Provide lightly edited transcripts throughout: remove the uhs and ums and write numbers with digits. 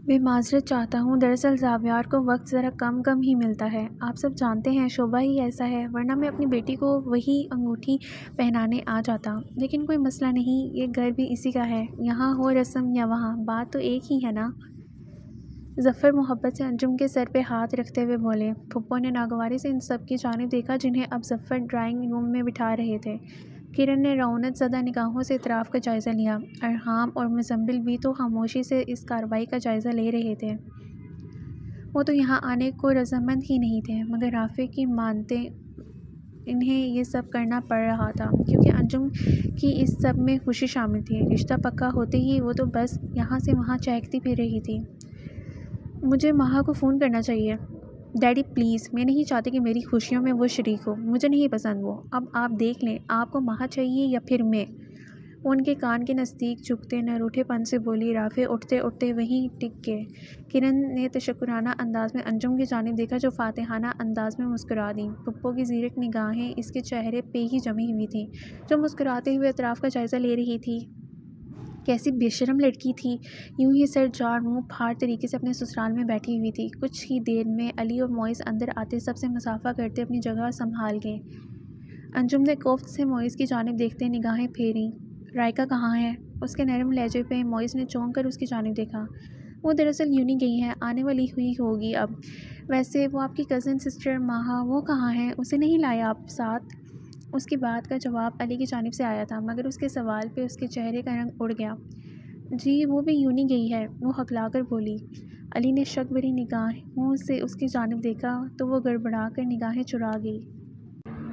میں معذرت چاہتا ہوں، دراصل زاویار کو وقت ذرا کم ہی ملتا ہے۔ آپ سب جانتے ہیں شعبہ ہی ایسا ہے، ورنہ میں اپنی بیٹی کو وہی انگوٹھی پہنانے آ جاتا۔ لیکن کوئی مسئلہ نہیں، یہ گھر بھی اسی کا ہے، یہاں ہو رسم یا وہاں، بات تو ایک ہی ہے نا۔ ظفر محبت سے انجم کے سر پہ ہاتھ رکھتے ہوئے بولے۔ پھپھو نے ناگواری سے ان سب کی جانب دیکھا جنہیں اب ظفر ڈرائنگ روم میں بٹھا رہے تھے۔ کرن نے رعونت زدہ نگاہوں سے اطراف کا جائزہ لیا۔ ارحام اور مزمل بھی تو خاموشی سے اس کارروائی کا جائزہ لے رہے تھے۔ وہ تو یہاں آنے کو رضامند ہی نہیں تھے، مگر رافع کی مانتے انہیں یہ سب کرنا پڑ رہا تھا کیونکہ انجم کی اس سب میں خوشی شامل تھی۔ رشتہ پکا ہوتے ہی وہ تو بس یہاں سے وہاں چہکتی پھر رہی تھی۔ مجھے ماہا کو فون کرنا چاہیے۔ ڈیڈی پلیز، میں نہیں چاہتی کہ میری خوشیوں میں وہ شریک ہو، مجھے نہیں پسند وہ۔ اب آپ دیکھ لیں، آپ کو ماہا چاہیے یا پھر میں؟ وہ ان کے کان کے نزدیک جھکتے نہ روٹھے پن سے بولی۔ رافع اٹھتے اٹھتے وہیں ٹک گئے۔ کرن نے تشکرانہ انداز میں انجم کی جانب دیکھا جو فاتحانہ انداز میں مسکرا دیں۔ پھپھو کی زیرک نگاہیں اس کے چہرے پہ ہی جمی ہوئی تھیں جو مسکراتے ہوئے اطراف کا جائزہ لے رہی تھی۔ کیسی بے شرم لڑکی تھی، یوں ہی سر جاڑ منہ پھاڑ طریقے سے اپنے سسرال میں بیٹھی ہوئی تھی۔ کچھ ہی دیر میں علی اور معیز اندر آتے سب سے مصافحہ کرتے اپنی جگہ سنبھال گئے۔ انجم نے کوفت سے معیز کی جانب دیکھتے نگاہیں پھیریں۔ رائکا کہاں ہے؟ اس کے نرم لہجے پہ معیز نے چونک کر اس کی جانب دیکھا۔ وہ دراصل یونی گئی ہے، آنے والی ہوئی ہوگی اب۔ ویسے وہ آپ کی کزن سسٹر ماہا وہ کہاں ہے؟ اسے نہیں لایا آپ ساتھ؟ اس کی بات کا جواب علی کی جانب سے آیا تھا، مگر اس کے سوال پہ اس کے چہرے کا رنگ اڑ گیا۔ جی وہ بھی یونی گئی ہے، وہ ہکلا کر بولی۔ علی نے شک بھری نگاہوں سے اس کی جانب دیکھا تو وہ گڑبڑا کر نگاہیں چرا گئی۔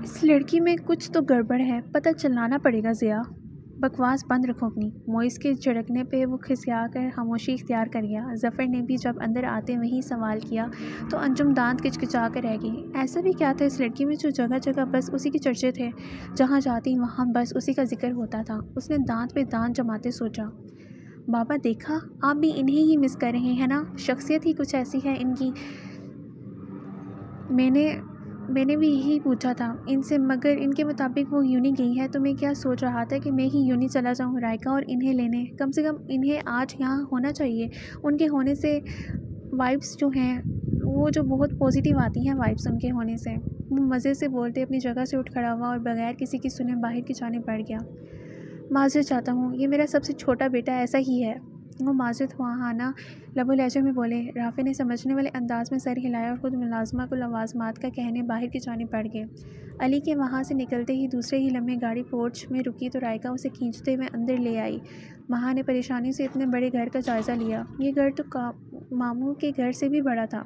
اس لڑکی میں کچھ تو گڑبڑ ہے، پتہ چلانا پڑے گا ضیا۔ بکواس بند رکھو اپنی۔ معیز کے جھڑکنے پہ وہ کھسیا کر خاموشی اختیار کر گیا۔ ظفر نے بھی جب اندر آتے وہی سوال کیا تو انجم دانت کچکچا کر رہ گئی۔ ایسا بھی کیا تھا اس لڑکی میں جو جگہ جگہ بس اسی کے چرچے تھے، جہاں جاتی وہاں بس اسی کا ذکر ہوتا تھا؟ اس نے دانت پہ دانت جماتے سوچا۔ بابا دیکھا، آپ بھی انہیں ہی مس کر رہے ہیں نا، شخصیت ہی کچھ ایسی ہے ان کی۔ میں نے بھی یہی پوچھا تھا ان سے، مگر ان کے مطابق وہ یونی گئی ہے تو میں کیا سوچ رہا تھا کہ میں ہی یونی چلا جاؤں رائکا اور انہیں لینے۔ کم سے کم انہیں آج یہاں ہونا چاہیے۔ ان کے ہونے سے وائبس جو ہیں وہ جو بہت پازیٹیو آتی ہیں وائبس ان کے ہونے سے۔ وہ مزے سے بولتے اپنی جگہ سے اٹھ کھڑا ہوا اور بغیر کسی کی سنے باہر کی جانب بڑھ گیا۔ معذرت چاہتا ہوں، یہ میرا سب سے چھوٹا بیٹا ایسا ہی ہے۔ وہ معذرت خواہانہ لب و لہجے میں بولے۔ رافع نے سمجھنے والے انداز میں سر ہلایا اور خود ملازمہ کو لوازمات کا کہنے باہر کی جانب بڑھ گئے۔ علی کے وہاں سے نکلتے ہی دوسرے ہی لمحے گاڑی پورچ میں رکی تو رائکا اسے کھینچتے ہوئے اندر لے آئی۔ ماہا نے پریشانی سے اتنے بڑے گھر کا جائزہ لیا۔ یہ گھر تو ماموں کے گھر سے بھی بڑا تھا۔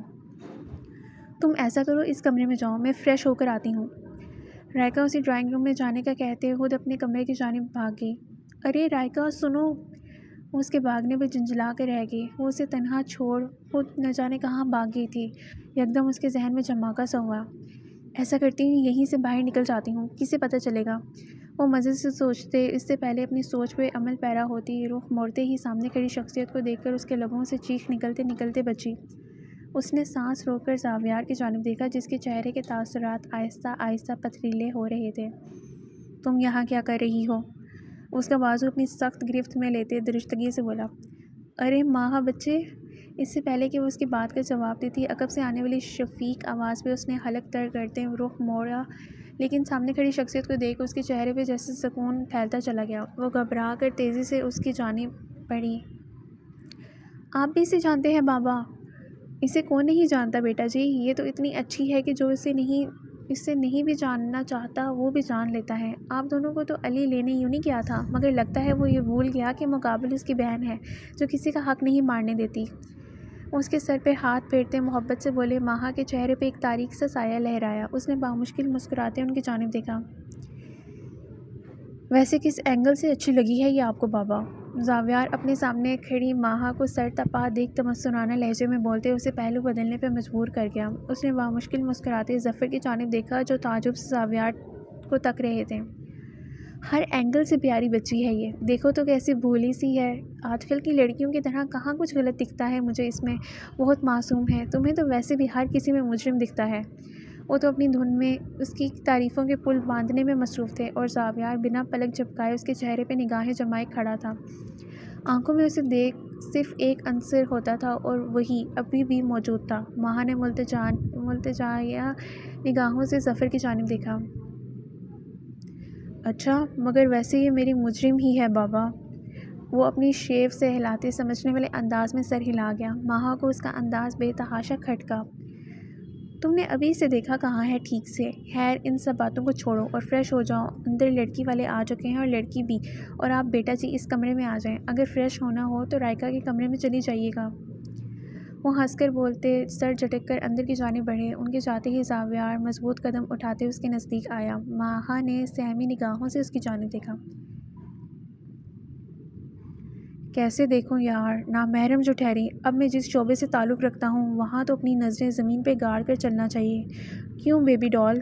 تم ایسا کرو، اس کمرے میں جاؤ، میں فریش ہو کر آتی ہوں۔ رائکا اسے ڈرائنگ روم میں جانے کا کہتے خود اپنے کمرے کی جانب بھاگ گئی۔ ارے رائکا سنو! وہ اس کے بھاگنے پہ جھنجھلا کے رہ گئی۔ وہ اسے تنہا چھوڑ خود نہ جانے کہاں بھاگ گئی تھی۔ یکدم اس کے ذہن میں جھماکا سا ہوا۔ ایسا کرتی ہوں یہیں سے باہر نکل جاتی ہوں، کسے پتہ چلے گا؟ وہ مزے سے سوچتے اس سے پہلے اپنی سوچ پہ عمل پیرا ہوتی رخ موڑتے ہی سامنے کھڑی شخصیت کو دیکھ کر اس کے لبوں سے چیخ نکلتے نکلتے بچی۔ اس نے سانس روک کر زاویار کی جانب دیکھا جس کے چہرے کے تاثرات آہستہ آہستہ پتھریلے ہو رہے تھے۔ تم یہاں کیا کر رہی ہو؟ اس کا بازو اپنی سخت گرفت میں لیتے درشتگی سے بولا۔ ارے ماہا بچے! اس سے پہلے کہ وہ اس کی بات کا جواب دیتی عقب سے آنے والی شفیق آواز پہ اس نے حلق تر کرتے رخ موڑا، لیکن سامنے کھڑی شخصیت کو دیکھ اس کے چہرے پہ جیسے سکون پھیلتا چلا گیا۔ وہ گھبرا کر تیزی سے اس کی جانب بڑھی۔ آپ بھی اسے جانتے ہیں بابا؟ اسے کون نہیں جانتا بیٹا جی، یہ تو اتنی اچھی ہے کہ جو اس سے نہیں بھی جاننا چاہتا وہ بھی جان لیتا ہے۔ آپ دونوں کو تو علی لینے یوں نہیں کیا تھا، مگر لگتا ہے وہ یہ بھول گیا کہ مقابل اس کی بہن ہے جو کسی کا حق نہیں مارنے دیتی۔ اس کے سر پہ ہاتھ پھیرتے محبت سے بولے۔ ماہا کے چہرے پہ ایک تاریک سا سایہ لہرایا۔ اس نے بامشکل مسکراتے ان کی جانب دیکھا۔ ویسے کس اینگل سے اچھی لگی ہے یہ آپ کو بابا؟ زاویار اپنے سامنے کھڑی ماہا کو سر تپا دیکھ تمسکرانہ لہجے میں بولتے اسے پہلو بدلنے پہ مجبور کر گیا۔ اس نے بامشکل مسکراتے ظفر کی جانب دیکھا جو تعجب سے زاویار کو تک رہے تھے۔ ہر اینگل سے پیاری بچی ہے یہ، دیکھو تو کیسی بھولی سی ہے، آج کل کی لڑکیوں کی طرح کہاں کچھ غلط دکھتا ہے مجھے اس میں، بہت معصوم ہے۔ تمہیں تو ویسے بھی ہر کسی میں مجرم دکھتا ہے۔ وہ تو اپنی دھن میں اس کی تعریفوں کے پل باندھنے میں مصروف تھے اور زاویار بنا پلک جھپکائے اس کے چہرے پہ نگاہیں جمائے کھڑا تھا، آنکھوں میں اسے دیکھ صرف ایک عنصر ہوتا تھا اور وہی ابھی بھی موجود تھا۔ ماہا نے ملتجانہ نگاہوں سے ظفر کی جانب دیکھا۔ اچھا، مگر ویسے یہ میری مجرم ہی ہے بابا۔ وہ اپنی شیو سے ہلاتے سمجھنے والے انداز میں سر ہلا گیا۔ ماہا کو اس کا انداز بے تحاشا کھٹکا۔ تم نے ابھی سے دیکھا کہاں ہے ٹھیک سے؟ خیر ان سب باتوں کو چھوڑو اور فریش ہو جاؤ، اندر لڑکی والے آ چکے ہیں اور لڑکی بھی، اور آپ بیٹا جی اس کمرے میں آ جائیں۔ اگر فریش ہونا ہو تو رائکا کے کمرے میں چلی جائیے گا۔ وہ ہنس کر بولتے سر جھٹک کر اندر کی جانب بڑھے۔ ان کے جاتے ہی زاویار مضبوط قدم اٹھاتے اس کے نزدیک آیا۔ ماہا نے سہمی نگاہوں سے اس کی جانب دیکھا۔ کیسے دیکھوں یار، نامحرم جو ٹھہری۔ اب میں جس شعبے سے تعلق رکھتا ہوں وہاں تو اپنی نظریں زمین پہ گاڑ کر چلنا چاہیے۔ کیوں بیبی ڈال؟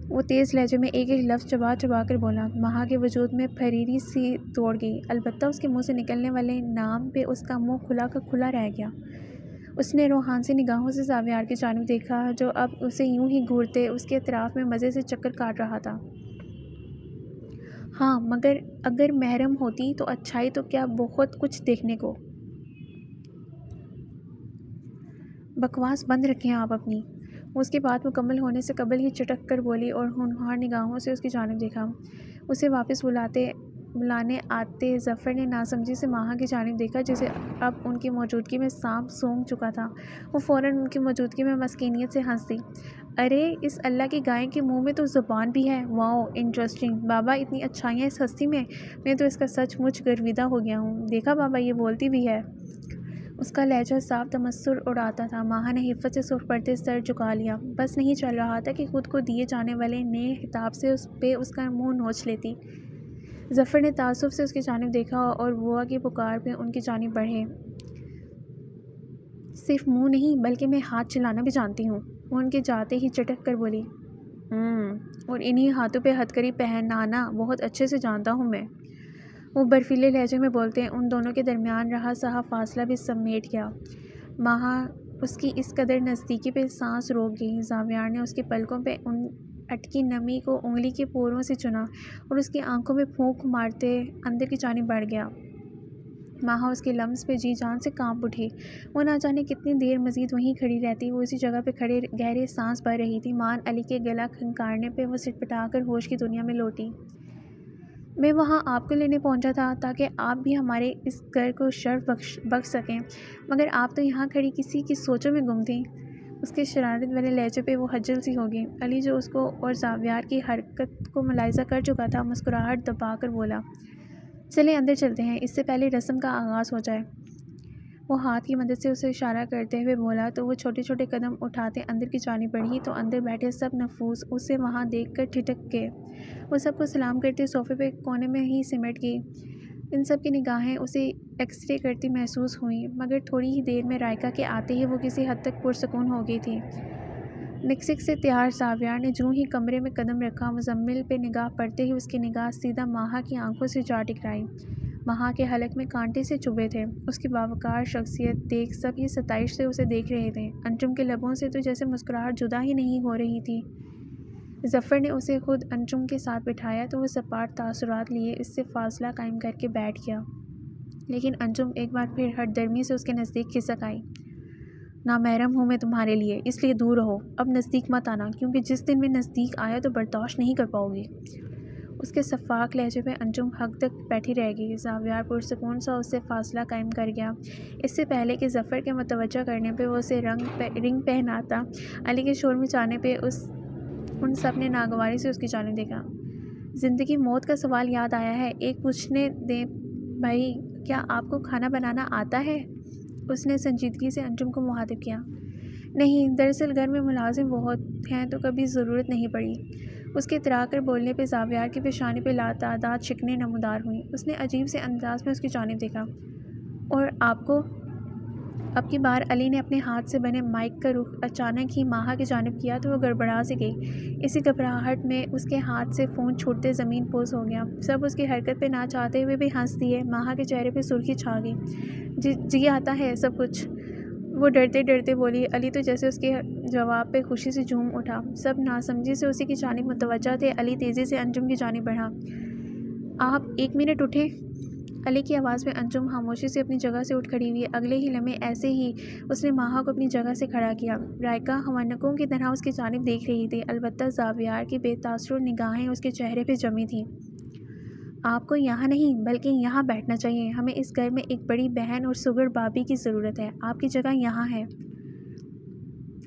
وہ تیز لہجے میں ایک ایک لفظ چبا چبا کر بولا۔ ماہا کے وجود میں پھریری سی دوڑ گئی، البتہ اس کے منہ سے نکلنے والے نام پہ اس کا منہ کھلا کا کھلا رہ گیا۔ اس نے روحانسی نگاہوں سے زاویار کی جانب دیکھا جو اب اسے یوں ہی گھورتے اس کے اطراف میں مزے سے چکر کاٹ رہا تھا۔ ہاں مگر اگر محرم ہوتی تو اچھائی تو کیا بہت کچھ دیکھنے کو۔ بکواس بند رکھیں آپ اپنی۔ وہ اس کی بات مکمل ہونے سے قبل ہی چٹک کر بولی اور ہونہار نگاہوں سے اس کی جانب دیکھا۔ اسے واپس بلانے آتے ظفر نے ناسمجھی سے ماہا کی جانب دیکھا جسے اب ان کی موجودگی میں سانپ سونگھ چکا تھا۔ وہ فوراً ان کی موجودگی میں مسکینیت سے ہنس دی۔ ارے اس اللہ کی گائے کے منہ میں تو زبان بھی ہے، واؤ انٹرسٹنگ بابا، اتنی اچھائیاں اس ہستی میں تو اس کا سچ مچ گرویدہ ہو گیا ہوں۔ دیکھا بابا یہ بولتی بھی ہے۔ اس کا لہجہ صاف تمسخر اڑاتا تھا۔ ماہا نے حفت سے سرخ پڑتے سر جھکا لیا۔ بس نہیں چل رہا تھا کہ خود کو دیے جانے والے نئے خطاب سے اس کا منہ نوچ لیتی۔ ظفر نے تعصب سے اس کی جانب دیکھا اور بوا کی پکار پہ ان کی جانب بڑھے۔ صرف منہ نہیں بلکہ میں ہاتھ چلانا بھی جانتی ہوں۔ وہ ان کے جاتے ہی چٹک کر بولی۔ اور انہی ہاتھوں پہ ہتھکڑی پہنانا بہت اچھے سے جانتا ہوں میں۔ وہ برفیلے لہجے میں بولتے ان دونوں کے درمیان رہا سہا فاصلہ بھی سمیٹ گیا۔ ماہا اس کی اس قدر نزدیکی پہ سانس روک گئی۔ زاویار نے اس کے پلکوں پہ ان اٹکی نمی کو انگلی کے پوروں سے چنا اور اس کی آنکھوں میں پھونک مارتے اندر کی جانب بڑھ گیا۔ ماہا اس کے لمس پہ جی جان سے کانپ اٹھی۔ وہ نہ جانے کتنی دیر مزید وہیں کھڑی رہتی۔ وہ اسی جگہ پہ کھڑے گہرے سانس بھر رہی تھی۔ مان علی کے گلا کھنکارنے پہ وہ سٹپٹا کر ہوش کی دنیا میں لوٹی۔ میں وہاں آپ کو لینے پہنچا تھا تاکہ آپ بھی ہمارے اس گھر کو شرف بخش سکیں، مگر آپ تو یہاں کھڑی کسی کی سوچوں میں گم تھیں۔ اس کے شرارت والے لہجے پہ وہ ہجل سی ہو گئی۔ علی جو اس کو اور زاویار کی حرکت کو ملاحظہ کر چکا تھا مسکراہٹ دبا کر بولا، چلیں اندر چلتے ہیں اس سے پہلے رسم کا آغاز ہو جائے۔ وہ ہاتھ کی مدد سے اسے اشارہ کرتے ہوئے بولا تو وہ چھوٹے چھوٹے قدم اٹھاتے اندر کی جانب بڑھی تو اندر بیٹھے سب نفوس اسے وہاں دیکھ کر ٹھٹک گئے۔ وہ سب کو سلام کرتے صوفے پہ کونے میں ہی سمٹ گئی۔ ان سب کی نگاہیں اسے ایکس رے کرتی محسوس ہوئیں، مگر تھوڑی ہی دیر میں رائکا کے آتے ہی وہ کسی حد تک پرسکون ہو گئی تھی۔ مکسک سے تیار زاویار نے جوں ہی کمرے میں قدم رکھا، مزمل پہ نگاہ پڑتے ہی اس کی نگاہ سیدھا ماہا کی آنکھوں سے جا ٹکرائی۔ ماہا کے حلق میں کانٹے سے چبھے تھے۔ اس کی باوقار شخصیت دیکھ سب یہ ستائش سے اسے دیکھ رہے تھے۔ انجم کے لبوں سے تو جیسے مسکراہٹ جدا ہی نہیں ہو رہی تھی۔ ظفر نے اسے خود انجم کے ساتھ بٹھایا تو وہ سپاٹ تاثرات لیے اس سے فاصلہ قائم کر کے بیٹھ گیا، لیکن انجم ایک بار پھر ہٹ درمی سے اس کے نزدیک کھسک آئی۔ نامحرم ہوں میں تمہارے لیے، اس لیے دور رہو، اب نزدیک مت آنا، کیونکہ جس دن میں نزدیک آیا تو برداشت نہیں کر پاؤ گی۔ اس کے شفاف لہجے پہ انجم حق تک بیٹھی رہ گئی۔ زاویار پرسکون سا اس سے فاصلہ قائم کر گیا۔ اس سے پہلے کہ ظفر کے متوجہ کرنے پہ وہ اسے رنگ پہناتا، علی کے شور مچانے پہ ان سب نے ناگواری سے اس کی جانب دیکھا۔ زندگی موت کا سوال یاد آیا ہے، ایک پوچھنے دیں بھائی، کیا آپ کو کھانا بنانا آتا ہے؟ اس نے سنجیدگی سے انجم کو مخاطب کیا۔ نہیں، دراصل گھر میں ملازم بہت ہیں تو کبھی ضرورت نہیں پڑی۔ اس کے اترا کر بولنے پہ زاویار کی پیشانی پہ لاتعداد شکنیں نمودار ہوئیں۔ اس نے عجیب سے انداز میں اس کی جانب دیکھا۔ اور آپ کو؟ اب کی بار علی نے اپنے ہاتھ سے بنے مائک کا رخ اچانک ہی ماہا کی جانب کیا تو وہ گڑبڑا سی گئی۔ اسی گھبراہٹ میں اس کے ہاتھ سے فون چھوٹتے زمین پوز ہو گیا۔ سب اس کی حرکت پہ نہ چاہتے ہوئے بھی ہنس دیے۔ ماہا کے چہرے پہ سرخی چھا گئی۔ جی آتا ہے سب کچھ، وہ ڈرتے ڈرتے بولی۔ علی تو جیسے اس کے جواب پہ خوشی سے جھوم اٹھا۔ سب ناسمجھی سے اسی کی جانب متوجہ تھے۔ علی تیزی سے انجم کی جانب بڑھا۔ آپ 1 منٹ اٹھیں۔ علی کی آواز پہ انجم خاموشی سے اپنی جگہ سے اٹھ کھڑی ہوئی. اگلے ہی لمحے ایسے ہی اس نے ماہا کو اپنی جگہ سے کھڑا کیا. رائکا حوانکوں کی طرح اس کی جانب دیکھ رہی تھی، البتہ زاویار کی بے تاثر نگاہیں اس کے چہرے پہ جمی تھیں. آپ کو یہاں نہیں بلکہ یہاں بیٹھنا چاہیے. ہمیں اس گھر میں ایک بڑی بہن اور سگر بابی کی ضرورت ہے. آپ کی جگہ یہاں ہے.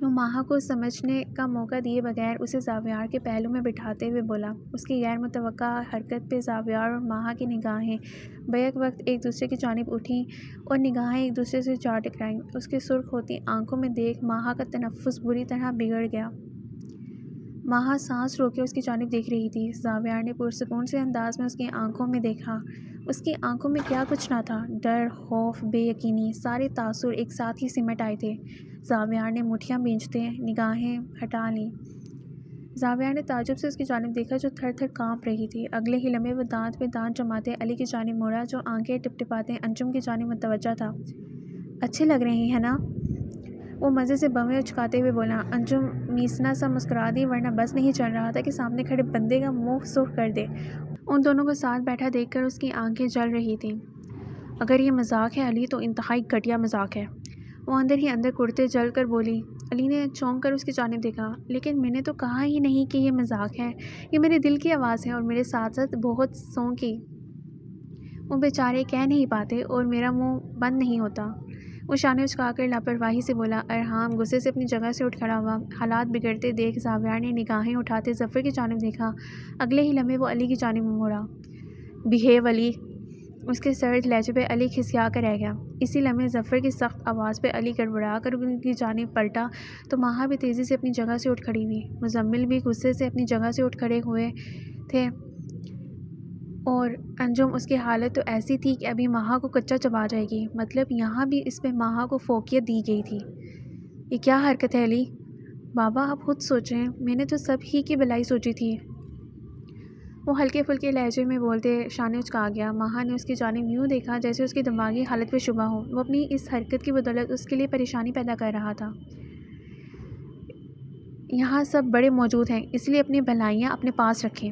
وہ ماہا کو سمجھنے کا موقع دیے بغیر اسے زاویار کے پہلو میں بٹھاتے ہوئے بولا. اس کی غیر متوقع حرکت پہ زاویار اور ماہا کی نگاہیں بیک وقت ایک دوسرے کی جانب اٹھیں اور نگاہیں ایک دوسرے سے جا ٹکرائیں. اس کے سرخ ہوتی آنکھوں میں دیکھ ماہا کا تنفس بری طرح بگڑ گیا. ماہا سانس روکے اس کی جانب دیکھ رہی تھی. زاویار نے پرسکون سے انداز میں اس کی آنکھوں میں دیکھا. اس کی آنکھوں میں کیا کچھ نہ تھا، ڈر، خوف، بے یقینی، سارے تاثر ایک ساتھ ہی سمٹ آئے تھے. زاویار نے مٹھیاں بھینجتے نگاہیں ہٹا لیں. زاویار نے تعجب سے اس کی جانب دیکھا جو تھر تھر کانپ رہی تھی. اگلے ہی لمحے وہ دانت پہ دانت جماتے علی کی جانب مڑا جو آنکھیں ٹپٹپاتے انجم کی جانب متوجہ تھا. اچھے لگ رہے ہیں نا؟ وہ مزے سے بویں اچکاتے ہوئے بولا. انجم میسنا سا مسکرا دی، ورنہ بس نہیں چل رہا تھا کہ سامنے کھڑے بندے کا منہ سرخ کر دے. ان دونوں کو ساتھ بیٹھا دیکھ کر اس کی آنکھیں جل رہی تھیں. اگر یہ مذاق ہے علی تو انتہائی گھٹیا مذاق ہے. وہ اندر ہی اندر کرتے جل کر بولی. علی نے چونک کر اس کی جانب دیکھا. لیکن میں نے تو کہا ہی نہیں کہ یہ مذاق ہے. یہ میرے دل کی آواز ہے اور میرے ساتھ ساتھ بہت سوں کی. وہ بیچارے کہہ نہیں پاتے اور میرا منہ بند نہیں ہوتا. وہ شانے اچکا کر لاپرواہی سے بولا. ارحام غصے سے اپنی جگہ سے اٹھ کھڑا ہوا. حالات بگڑتے دیکھ زاویار نے نگاہیں اٹھاتے ظفر کی جانب دیکھا. اگلے ہی لمحے وہ علی کی جانب مڑا. بہیو علی. اس کے سرد لہجے پہ علی کھسیا کر رہ گیا. اسی لمحے ظفر کی سخت آواز پہ علی گڑبڑا کر ان کی جانب پلٹا تو ماہا بھی تیزی سے اپنی جگہ سے اٹھ کھڑی ہوئی. مزمل بھی غصے سے اپنی جگہ سے اٹھ کھڑے ہوئے تھے اور انجم اس کی حالت تو ایسی تھی کہ ابھی ماہا کو کچا چبا جائے گی. مطلب یہاں بھی اس پہ ماہا کو فوقیت دی گئی تھی. یہ کیا حرکت ہے علی؟ بابا آپ خود سوچیں، میں نے تو سب ہی کی بھلائی سوچی تھی. وہ ہلکے پھلکے لہجے میں بولتے شانے اچکا گیا. ماہا نے اس کی جانب یوں دیکھا جیسے اس کی دماغی حالت پہ شبہ ہو. وہ اپنی اس حرکت کی بدولت اس کے لیے پریشانی پیدا کر رہا تھا. یہاں سب بڑے موجود ہیں، اس لیے اپنی بھلائیاں اپنے پاس رکھیں.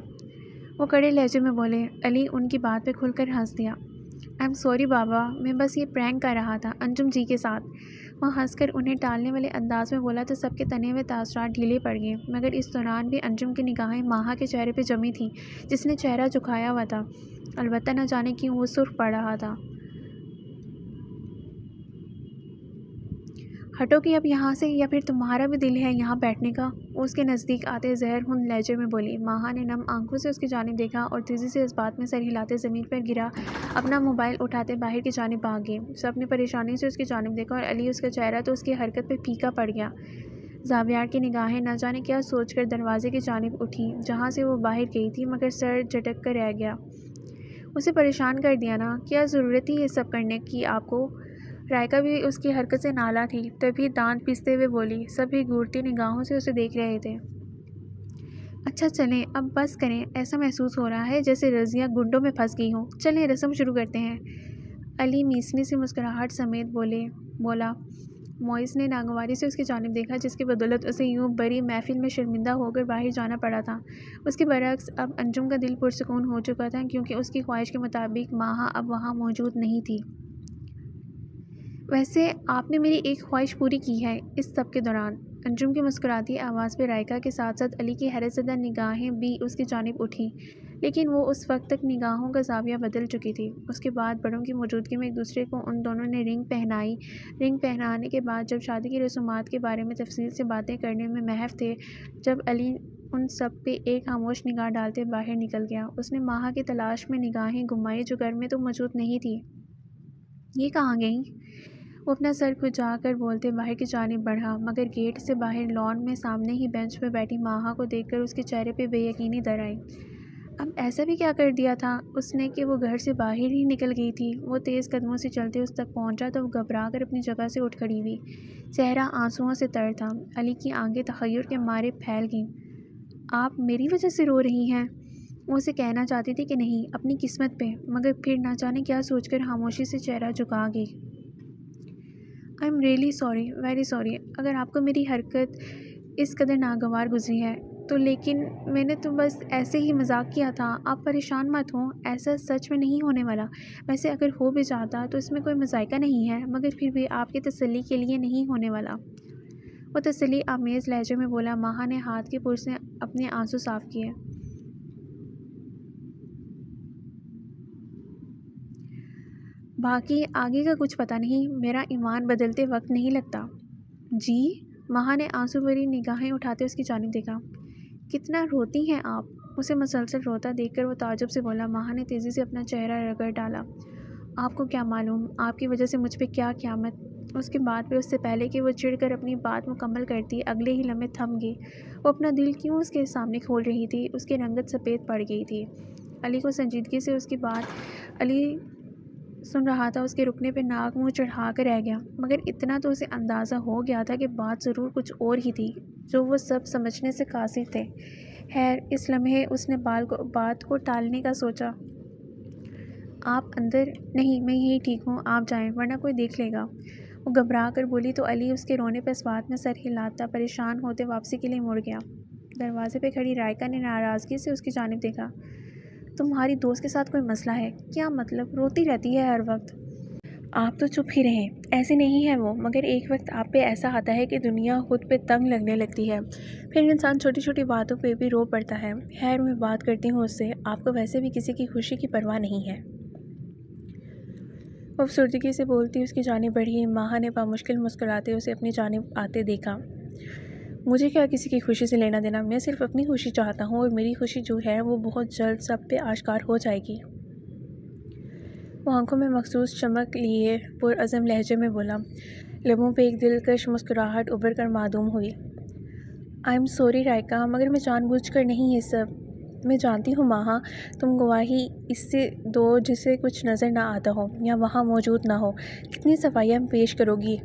وہ کڑے لہجے میں بولے. علی ان کی بات پہ کھل کر ہنس دیا. آئی ایم سوری بابا، میں بس یہ پرینک کر رہا تھا انجم جی کے ساتھ. وہ ہنس کر انہیں ٹالنے والے انداز میں بولا تو سب کے تنے ہوئے تاثرات ڈھیلے پڑ گئے. مگر اس دوران بھی انجم کی نگاہیں ماہا کے چہرے پہ جمی تھیں جس نے چہرہ جھکایا ہوا تھا. البتہ نہ جانے کیوں وہ سرخ پڑ رہا تھا. ہٹو کہ اب یہاں سے، یا پھر تمہارا بھی دل ہے یہاں بیٹھنے کا؟ وہ اس کے نزدیک آتے زہر ہند لہجے میں بولی. ماہا نے نم آنکھوں سے اس کی جانب دیکھا اور تیزی سے اس بات میں سر ہلاتے زمین پر گرا اپنا موبائل اٹھاتے باہر کی جانب بھاگ گئی. سب نے پریشانی سے اس کی جانب دیکھا اور علی اس کا چہرہ تو اس کی حرکت پہ پھیکا پڑ گیا. زاویار کی نگاہیں نہ جانے کیا سوچ کر دروازے کی جانب اٹھی جہاں سے وہ باہر گئی تھی، مگر سر جھٹک کر رہ گیا. اسے پریشان کر دیا نا، کیا ضرورت تھی یہ سب کرنے کی آپ کو؟ رائکا بھی اس کی حرکت سے نالا تھی، تبھی دانت پیستے ہوئے بولی. سبھی گھورتی نگاہوں سے اسے دیکھ رہے تھے. اچھا چلیں اب بس کریں، ایسا محسوس ہو رہا ہے جیسے رضیہ گنڈوں میں پھنس گئی ہوں. چلیں رسم شروع کرتے ہیں. علی میسنی سے مسکراہٹ سمیت بولا. معز نے ناگواری سے اس کی جانب دیکھا جس کی بدولت اسے یوں بڑی محفل میں شرمندہ ہو کر باہر جانا پڑا تھا. اس کے برعکس اب انجم کا دل پرسکون ہو چکا تھا کیونکہ اس کی خواہش کے مطابق ماہا اب وہاں موجود نہیں تھی. ویسے آپ نے میری ایک خواہش پوری کی ہے اس سب کے دوران. انجم کی مسکراتی آواز پہ رائکا کے ساتھ ساتھ علی کی حیرت زدہ نگاہیں بھی اس کی جانب اٹھیں، لیکن وہ اس وقت تک نگاہوں کا زاویہ بدل چکی تھی. اس کے بعد بڑوں کی موجودگی میں ایک دوسرے کو ان دونوں نے رنگ پہنائی. رنگ پہنانے کے بعد جب شادی کی رسومات کے بارے میں تفصیل سے باتیں کرنے میں محو تھے، جب علی ان سب پہ ایک خاموش نگاہ ڈالتے باہر نکل گیا. اس نے ماہا کی تلاش میں نگاہیں گھمائی جو گھر میں تو موجود نہیں تھی. یہ کہاں گئیں؟ وہ اپنا سر کھجا کر بولتے باہر کی جانب بڑھا، مگر گیٹ سے باہر لان میں سامنے ہی بینچ پہ بیٹھی ماہا کو دیکھ کر اس کے چہرے پہ بے یقینی در آئی. اب ایسا بھی کیا کر دیا تھا اس نے کہ وہ گھر سے باہر ہی نکل گئی تھی؟ وہ تیز قدموں سے چلتے اس تک پہنچا تو وہ گھبرا کر اپنی جگہ سے اٹھ کھڑی ہوئی. چہرہ آنسوؤں سے تر تھا. علی کی آنکھیں تحیر کے مارے پھیل گئیں. آپ میری وجہ سے رو رہی ہیں؟ وہ اسے کہنا چاہتی تھی کہ نہیں، اپنی قسمت پہ، مگر پھر نہ جانے کیا سوچ کر خاموشی سے چہرہ جھکا گئی. I am really sorry, very sorry, اگر آپ کو میری حرکت اس قدر ناگوار گزری ہے. تو لیکن میں نے تو بس ایسے ہی مذاق کیا تھا، آپ پریشان مت ہوں، ایسا سچ میں نہیں ہونے والا۔ ویسے اگر ہو بھی جاتا تو اس میں کوئی مذائقہ نہیں ہے، مگر پھر بھی آپ کی تسلی کے لیے نہیں ہونے والا۔ وہ تسلی آمیز لہجے میں بولا۔ ماہا نے ہاتھ کے پور سے اپنے آنسو صاف کیے۔ باقی آگے کا کچھ پتہ نہیں، میرا ایمان بدلتے وقت نہیں لگتا۔ جی؟ ماہا نے آنسو بھری نگاہیں اٹھاتے اس کی جانب دیکھا۔ کتنا روتی ہیں آپ؟ اسے مسلسل روتا دیکھ کر وہ تعجب سے بولا۔ ماہا نے تیزی سے اپنا چہرہ رگڑ ڈالا۔ آپ کو کیا معلوم آپ کی وجہ سے مجھ پہ کیا قیامت۔ اس کے بعد پہ اس سے پہلے کہ وہ چڑھ کر اپنی بات مکمل کرتی اگلے ہی لمحے تھم گئی۔ وہ اپنا دل کیوں اس کے سامنے کھول رہی تھی؟ اس کی رنگت سفید پڑ گئی تھی۔ علی کو سنجیدگی سے اس کی بات علی سن رہا تھا، اس کے رکنے پہ ناک منہ چڑھا کر رہ گیا، مگر اتنا تو اسے اندازہ ہو گیا تھا کہ بات ضرور کچھ اور ہی تھی جو وہ سب سمجھنے سے قاصر تھے۔ خیر اس لمحے اس نے بات کو ٹالنے کا سوچا۔ آپ اندر؟ نہیں میں یہی ٹھیک ہوں، آپ جائیں ورنہ کوئی دیکھ لے گا۔ وہ گھبرا کر بولی تو علی اس کے رونے پہ اس بات میں سر ہلاتا پریشان ہوتے واپسی کے لیے مڑ گیا۔ دروازے پہ کھڑی رائکا نے ناراضگی سے اس کی جانب دیکھا۔ تمہاری دوست کے ساتھ کوئی مسئلہ ہے؟ کیا مطلب؟ روتی رہتی ہے ہر وقت۔ آپ تو چپ ہی رہیں، ایسی نہیں ہے وہ، مگر ایک وقت آپ پہ ایسا آتا ہے کہ دنیا خود پہ تنگ لگنے لگتی ہے، پھر انسان چھوٹی چھوٹی باتوں پہ بھی رو پڑتا ہے۔ خیر میں بات کرتی ہوں اس سے، آپ کو ویسے بھی کسی کی خوشی کی پرواہ نہیں ہے۔ وہ افسردگی سے بولتی اس کی جانب بڑھی۔ ماہا نے بامشکل مسکراتے اسے اپنی جانب آتے دیکھا۔ مجھے کیا کسی کی خوشی سے لینا دینا، میں صرف اپنی خوشی چاہتا ہوں، اور میری خوشی جو ہے وہ بہت جلد سب پہ آشکار ہو جائے گی۔ وہ آنکھوں میں مخصوص چمک لیے پرعزم لہجے میں بولا۔ لبوں پہ ایک دلکش مسکراہٹ ابھر کر معدوم ہوئی۔ آئی ایم سوری رائکا، مگر میں جان بوجھ کر نہیں یہ سب۔ میں جانتی ہوں ماہا، تم گواہی اس سے دو جسے کچھ نظر نہ آتا ہو یا وہاں موجود نہ ہو، کتنی صفائیاں پیش کرو گی۔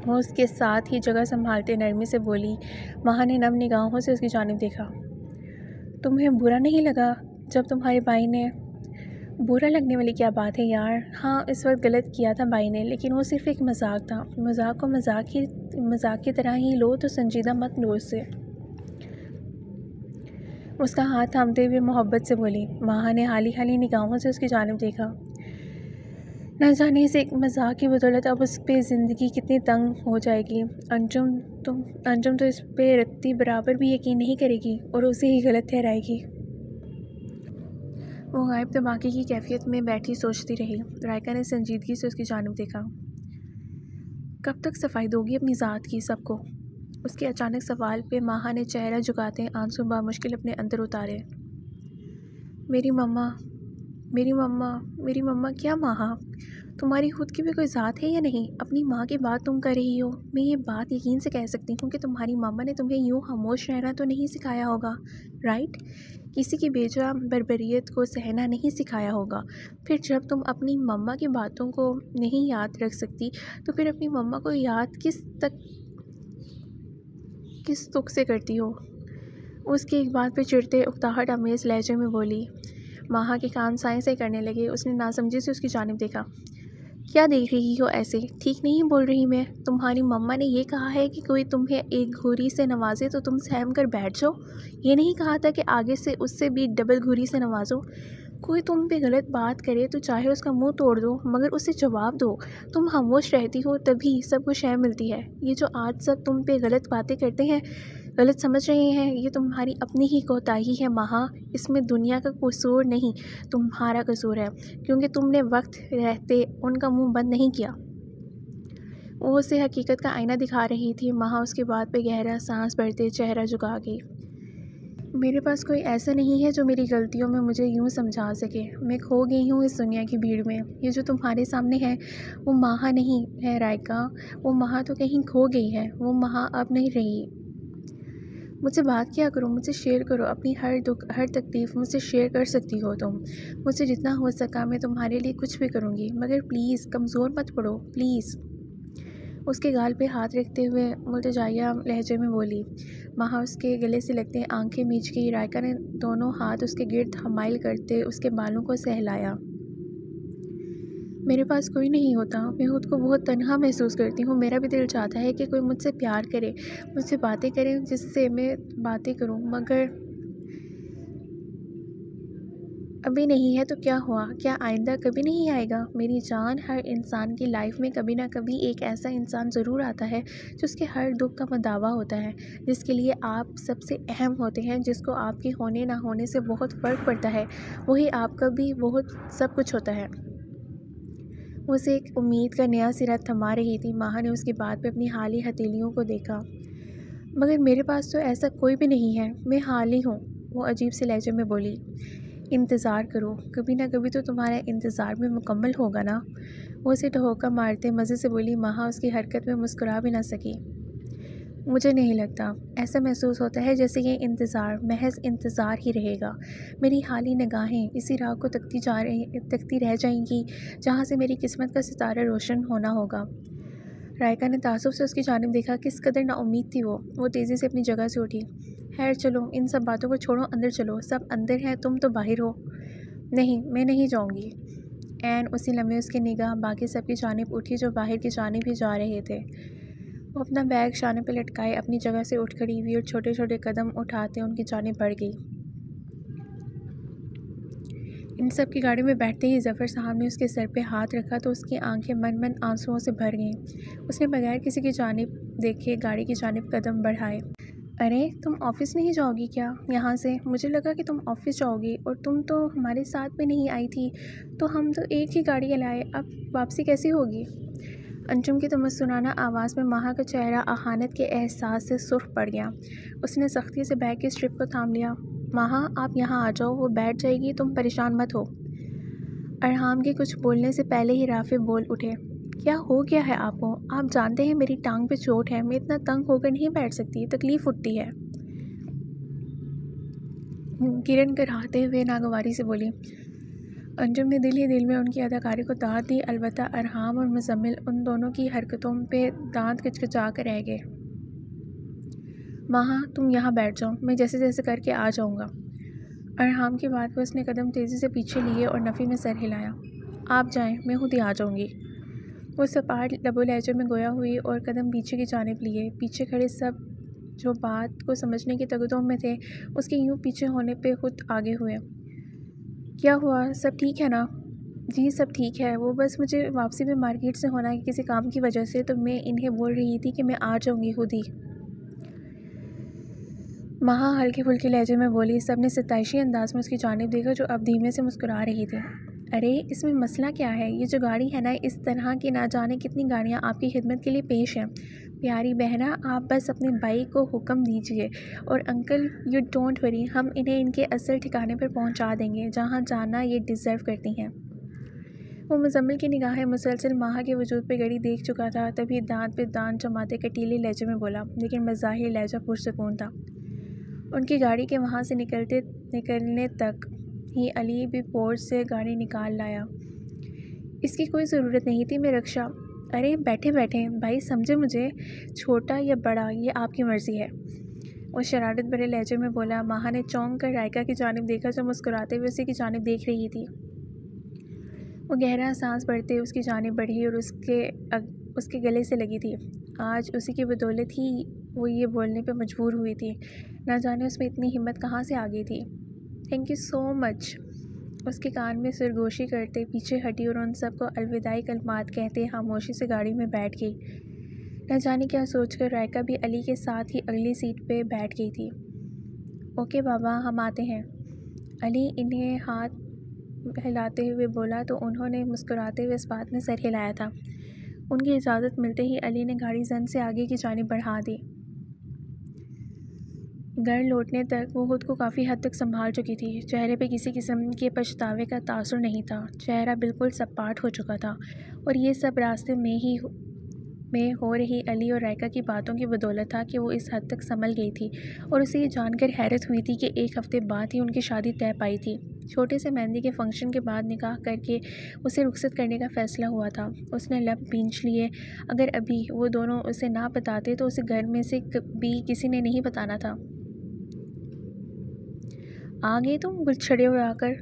وہ اس کے ساتھ ہی جگہ سنبھالتے نرمی سے بولی۔ ماہا نے نم نگاہوں سے اس کی جانب دیکھا۔ تمہیں برا نہیں لگا جب تمہارے بھائی نے… برا لگنے والی کیا بات ہے یار؟ ہاں اس وقت غلط کیا تھا بھائی نے، لیکن وہ صرف ایک مذاق تھا۔ مذاق کو مذاق کی طرح ہی لو، تو سنجیدہ مت لو اسے۔ اس کا ہاتھ تھامتے ہوئے محبت سے بولی۔ ماہا نے حالی حالی نگاہوں سے اس کی جانب دیکھا۔ نہ جانے اس ایک مذاق کی بدولت اب اس پہ زندگی کتنی تنگ ہو جائے گی۔ انجم تو اس پہ رتی برابر بھی یقین نہیں کرے گی اور اسے ہی غلط ٹھہرائے گی۔ وہ غائب دماغی کی کیفیت میں بیٹھی سوچتی رہی۔ رائکا نے سنجیدگی سے اس کی جانب دیکھا۔ کب تک صفائی دو گی اپنی ذات کی سب کو؟ اس کے اچانک سوال پہ ماہا نے چہرہ جھکاتے آنسو بامشکل اپنے اندر اتارے۔ میری مما کیا ماہا؟ تمہاری خود کی بھی کوئی ذات ہے یا نہیں؟ اپنی ماں کی بات تم کر رہی ہو۔ میں یہ بات یقین سے کہہ سکتی ہوں کہ تمہاری ماما نے تمہیں یوں خاموش رہنا تو نہیں سکھایا ہوگا، رائٹ؟ کسی کی بیجا بربریت کو سہنا نہیں سکھایا ہوگا۔ پھر جب تم اپنی مما کی باتوں کو نہیں یاد رکھ سکتی تو پھر اپنی مما کو یاد کس تک سے کرتی ہو؟ اس کی ایک بات پہ چڑھتے اکتاہٹ آمیز لہجے میں بولی۔ ماہا کے کان سائیں سائیں کرنے لگے۔ اس نے ناسمجھی سے اس کی جانب دیکھا۔ کیا دیکھ رہی ہو ایسے؟ ٹھیک نہیں بول رہی میں؟ تمہاری مما نے یہ کہا ہے کہ کوئی تمہیں ایک گھوری سے نوازے تو تم سہم کر بیٹھ جاؤ؟ یہ نہیں کہا تھا کہ آگے سے اس سے بھی ڈبل گھوری سے نوازو؟ کوئی تم پہ غلط بات کرے تو چاہے اس کا منہ توڑ دو، مگر اسے جواب دو۔ تم خاموش رہتی ہو تبھی سب کو شے ملتی ہے۔ یہ جو آج سب تم پہ غلط باتیں کرتے ہیں، غلط سمجھ رہے ہیں، یہ تمہاری اپنی ہی کوتاہی ہے ماہا۔ اس میں دنیا کا قصور نہیں، تمہارا قصور ہے، کیونکہ تم نے وقت رہتے ان کا منہ بند نہیں کیا۔ وہ اسے حقیقت کا آئینہ دکھا رہی تھی۔ ماہا اس کی بات پہ گہرا سانس بھرتے چہرہ جھکا گئی۔ میرے پاس کوئی ایسا نہیں ہے جو میری غلطیوں میں مجھے یوں سمجھا سکے۔ میں کھو گئی ہوں اس دنیا کی بھیڑ میں۔ یہ جو تمہارے سامنے ہے وہ ماہا نہیں ہے رائکا، وہ ماہا تو کہیں کھو گئی ہے، وہ ماہا اب نہیں رہی۔ مجھ سے بات کیا کرو، مجھ سے شیئر کرو، اپنی ہر دکھ ہر تکلیف مجھ سے شیئر کر سکتی ہو تم۔ مجھ سے جتنا ہو سکا میں تمہارے لیے کچھ بھی کروں گی، مگر پلیز کمزور مت پڑو پلیز۔ اس کے گال پہ ہاتھ رکھتے ہوئے ملتجائیہ لہجے میں بولی۔ ماہا اس کے گلے سے لگتے آنکھیں میچ گئی۔ رائکا نے دونوں ہاتھ اس کے گرد حمائل کرتے اس کے بالوں کو سہلایا۔ میرے پاس کوئی نہیں ہوتا، میں خود کو بہت تنہا محسوس کرتی ہوں۔ میرا بھی دل چاہتا ہے کہ کوئی مجھ سے پیار کرے، مجھ سے باتیں کرے، جس سے میں باتیں کروں، مگر ابھی نہیں ہے تو کیا ہوا؟ کیا آئندہ کبھی نہیں آئے گا؟ میری جان، ہر انسان کی لائف میں کبھی نہ کبھی ایک ایسا انسان ضرور آتا ہے جو اس کے ہر دکھ کا مداوا ہوتا ہے، جس کے لیے آپ سب سے اہم ہوتے ہیں، جس کو آپ کے ہونے نہ ہونے سے بہت فرق پڑتا ہے، وہی آپ کا بھی بہت سب کچھ ہوتا ہے۔ اسے ایک امید کا نیا سرا تھما رہی تھی۔ ماہا نے اس کی بات پہ اپنی حالی ہتھیلیوں کو دیکھا۔ مگر میرے پاس تو ایسا کوئی بھی نہیں ہے، میں حالی ہوں، وہ عجیب سے لہجے میں بولی۔ انتظار کرو، کبھی نہ کبھی تو تمہارا انتظار بھی مکمل ہوگا نا، وہ اسے ٹھوکا مارتے مزے سے بولی۔ ماہا اس کی حرکت میں مسکرا بھی نہ سکی۔ مجھے نہیں لگتا، ایسا محسوس ہوتا ہے جیسے یہ انتظار محض انتظار ہی رہے گا۔ میری حالی نگاہیں اسی راہ کو تکتی رہ جائیں گی جہاں سے میری قسمت کا ستارہ روشن ہونا ہوگا۔ رائکا نے تعصب سے اس کی جانب دیکھا۔ کس قدر نا امید تھی وہ تیزی سے اپنی جگہ سے اٹھی۔ خیر چلو، ان سب باتوں کو چھوڑو، اندر چلو، سب اندر ہیں، تم تو باہر ہو۔ نہیں، میں نہیں جاؤں گی۔ عین اسی لمحے اس کی نگاہ باقی سب کی جانب اٹھی جو باہر کی جانب ہی جا رہے تھے۔ وہ اپنا بیگ شانے پہ لٹکائے اپنی جگہ سے اٹھ کھڑی ہوئی اور چھوٹے چھوٹے قدم اٹھاتے ان کی جانب بڑھ گئی۔ ان سب کی گاڑی میں بیٹھتے ہی ظفر صاحب نے اس کے سر پہ ہاتھ رکھا تو اس کی آنکھیں من من آنسوؤں سے بھر گئیں۔ اس نے بغیر کسی کی جانب دیکھے گاڑی کی جانب قدم بڑھائے۔ ارے تم آفس نہیں جاؤ گی کیا یہاں سے؟ مجھے لگا کہ تم آفس جاؤ گی، اور تم تو ہمارے ساتھ بھی نہیں آئی تھی، تو ہم تو ایک ہی گاڑی لائے، اب واپسی کیسی ہوگی؟ انجم کی تمسکنانہ آواز میں ماہا کا چہرہ اہانت کے احساس سے سرخ پڑ گیا۔ اس نے سختی سے بیگ کی اسٹرپ کو تھام لیا۔ ماہا آپ یہاں آ جاؤ، وہ بیٹھ جائے گی، تم پریشان مت ہو۔ ارحام کے کچھ بولنے سے پہلے ہی رافع بول اٹھے۔ کیا ہو گیا ہے آپ کو؟ آپ جانتے ہیں میری ٹانگ پہ چوٹ ہے، میں اتنا تنگ ہو کر نہیں بیٹھ سکتی، تکلیف اٹھتی ہے۔ کرن کراہتے ہوئے ناگواری سے بولی۔ انجم نے دل ہی دل میں ان کی اداکاری کو داد دی، البتہ ارحام اور مزمل ان دونوں کی حرکتوں پہ دانت کچکچا کر رہ گئے۔ ماہا تم یہاں بیٹھ جاؤ، میں جیسے جیسے کر کے آ جاؤں گا۔ ارحام کی بات پہ اس نے قدم تیزی سے پیچھے لیے اور نفی میں سر ہلایا۔ آپ جائیں، میں خود ہی آ جاؤں گی۔ وہ سپاٹ لب و لہجے میں گویا ہوئی اور قدم پیچھے کی جانب لیے۔ پیچھے کھڑے سب جو بات کو سمجھنے کی تگدو میں تھے، اس کے یوں پیچھے ہونے پہ خود آگے ہوئے۔ کیا ہوا، سب ٹھیک ہے نا؟ جی سب ٹھیک ہے، وہ بس مجھے واپسی میں مارکیٹ سے ہونا ہے کسی کام کی وجہ سے، تو میں انہیں بول رہی تھی کہ میں آ جاؤں گی خود ہی۔ ماہا ہلکے پھلکے لہجے میں بولی۔ سب نے ستائشی انداز میں اس کی جانب دیکھا جو اب دھیمے سے مسکرا رہی تھی۔ ارے اس میں مسئلہ کیا ہے؟ یہ جو گاڑی ہے نا، اس طرح کی نہ جانے کتنی گاڑیاں آپ کی خدمت کے لیے پیش ہیں۔ پیاری بہنا، آپ بس اپنی بائک کو حکم دیجیے، اور انکل یو ڈونٹ وری، ہم انہیں ان کے اصل ٹھکانے پر پہنچا دیں گے جہاں جانا یہ ڈیزرو کرتی ہیں۔ وہ مزمل کی نگاہیں مسلسل ماہا کے وجود پہ گڑی دیکھ چکا تھا، تبھی دانت پہ دانت جماتے کٹیلے لہجے میں بولا، لیکن بظاہر لہجہ پرسکون تھا۔ ان کی گاڑی کے وہاں سے نکلنے تک ہی علی بھی پورچ سے گاڑی نکال لایا۔ اس کی کوئی ضرورت نہیں تھی، میں رکشا۔ ارے بیٹھے بیٹھے بھائی، سمجھے مجھے، چھوٹا یا بڑا یہ آپ کی مرضی ہے، وہ شرارت بھرے لہجے میں بولا۔ ماہا نے چونک کر رائکا کی جانب دیکھا جو مسکراتے ہوئے اسی کی جانب دیکھ رہی تھی۔ وہ گہرا سانس بھرتے اس کی جانب بڑھی اور اس کے گلے سے لگی تھی۔ آج اسی کی بدولت ہی وہ یہ بولنے پہ مجبور ہوئی تھی، نہ جانے اس میں اتنی ہمت کہاں سے آ گئی تھی۔ تھینک یو سو مچ، اس کے کان میں سرگوشی کرتے پیچھے ہٹی اور ان سب کو الوداعی کلمات کہتے خاموشی سے گاڑی میں بیٹھ گئی۔ نہ جانے کیا سوچ کر رائکا بھی علی کے ساتھ ہی اگلی سیٹ پہ بیٹھ گئی تھی۔ اوکے بابا، ہم آتے ہیں، علی انہیں ہاتھ ہلاتے ہوئے بولا تو انہوں نے مسکراتے ہوئے اس بات میں سر ہلایا تھا۔ ان کی اجازت ملتے ہی علی نے گاڑی زن سے آگے کی جانب بڑھا دی۔ گھر لوٹنے تک وہ خود کو کافی حد تک سنبھال چکی تھی۔ چہرے پہ کسی قسم کے پچھتاوے کا تاثر نہیں تھا، چہرہ بالکل سپاٹ ہو چکا تھا، اور یہ سب راستے میں ہو رہی علی اور رائکا کی باتوں کی بدولت تھا کہ وہ اس حد تک سنبھل گئی تھی، اور اسے یہ جان کر حیرت ہوئی تھی کہ ایک ہفتے بعد ہی ان کی شادی طے پائی تھی۔ چھوٹے سے مہندی کے فنکشن کے بعد نکاح کر کے اسے رخصت کرنے کا فیصلہ ہوا تھا۔ اس نے لب بھینچ لیے، اگر ابھی وہ دونوں اسے نہ بتاتے تو اسے گھر میں سے بھی کسی نے نہیں بتانا تھا۔ آ گئے تم گلچھڑے اڑا کر،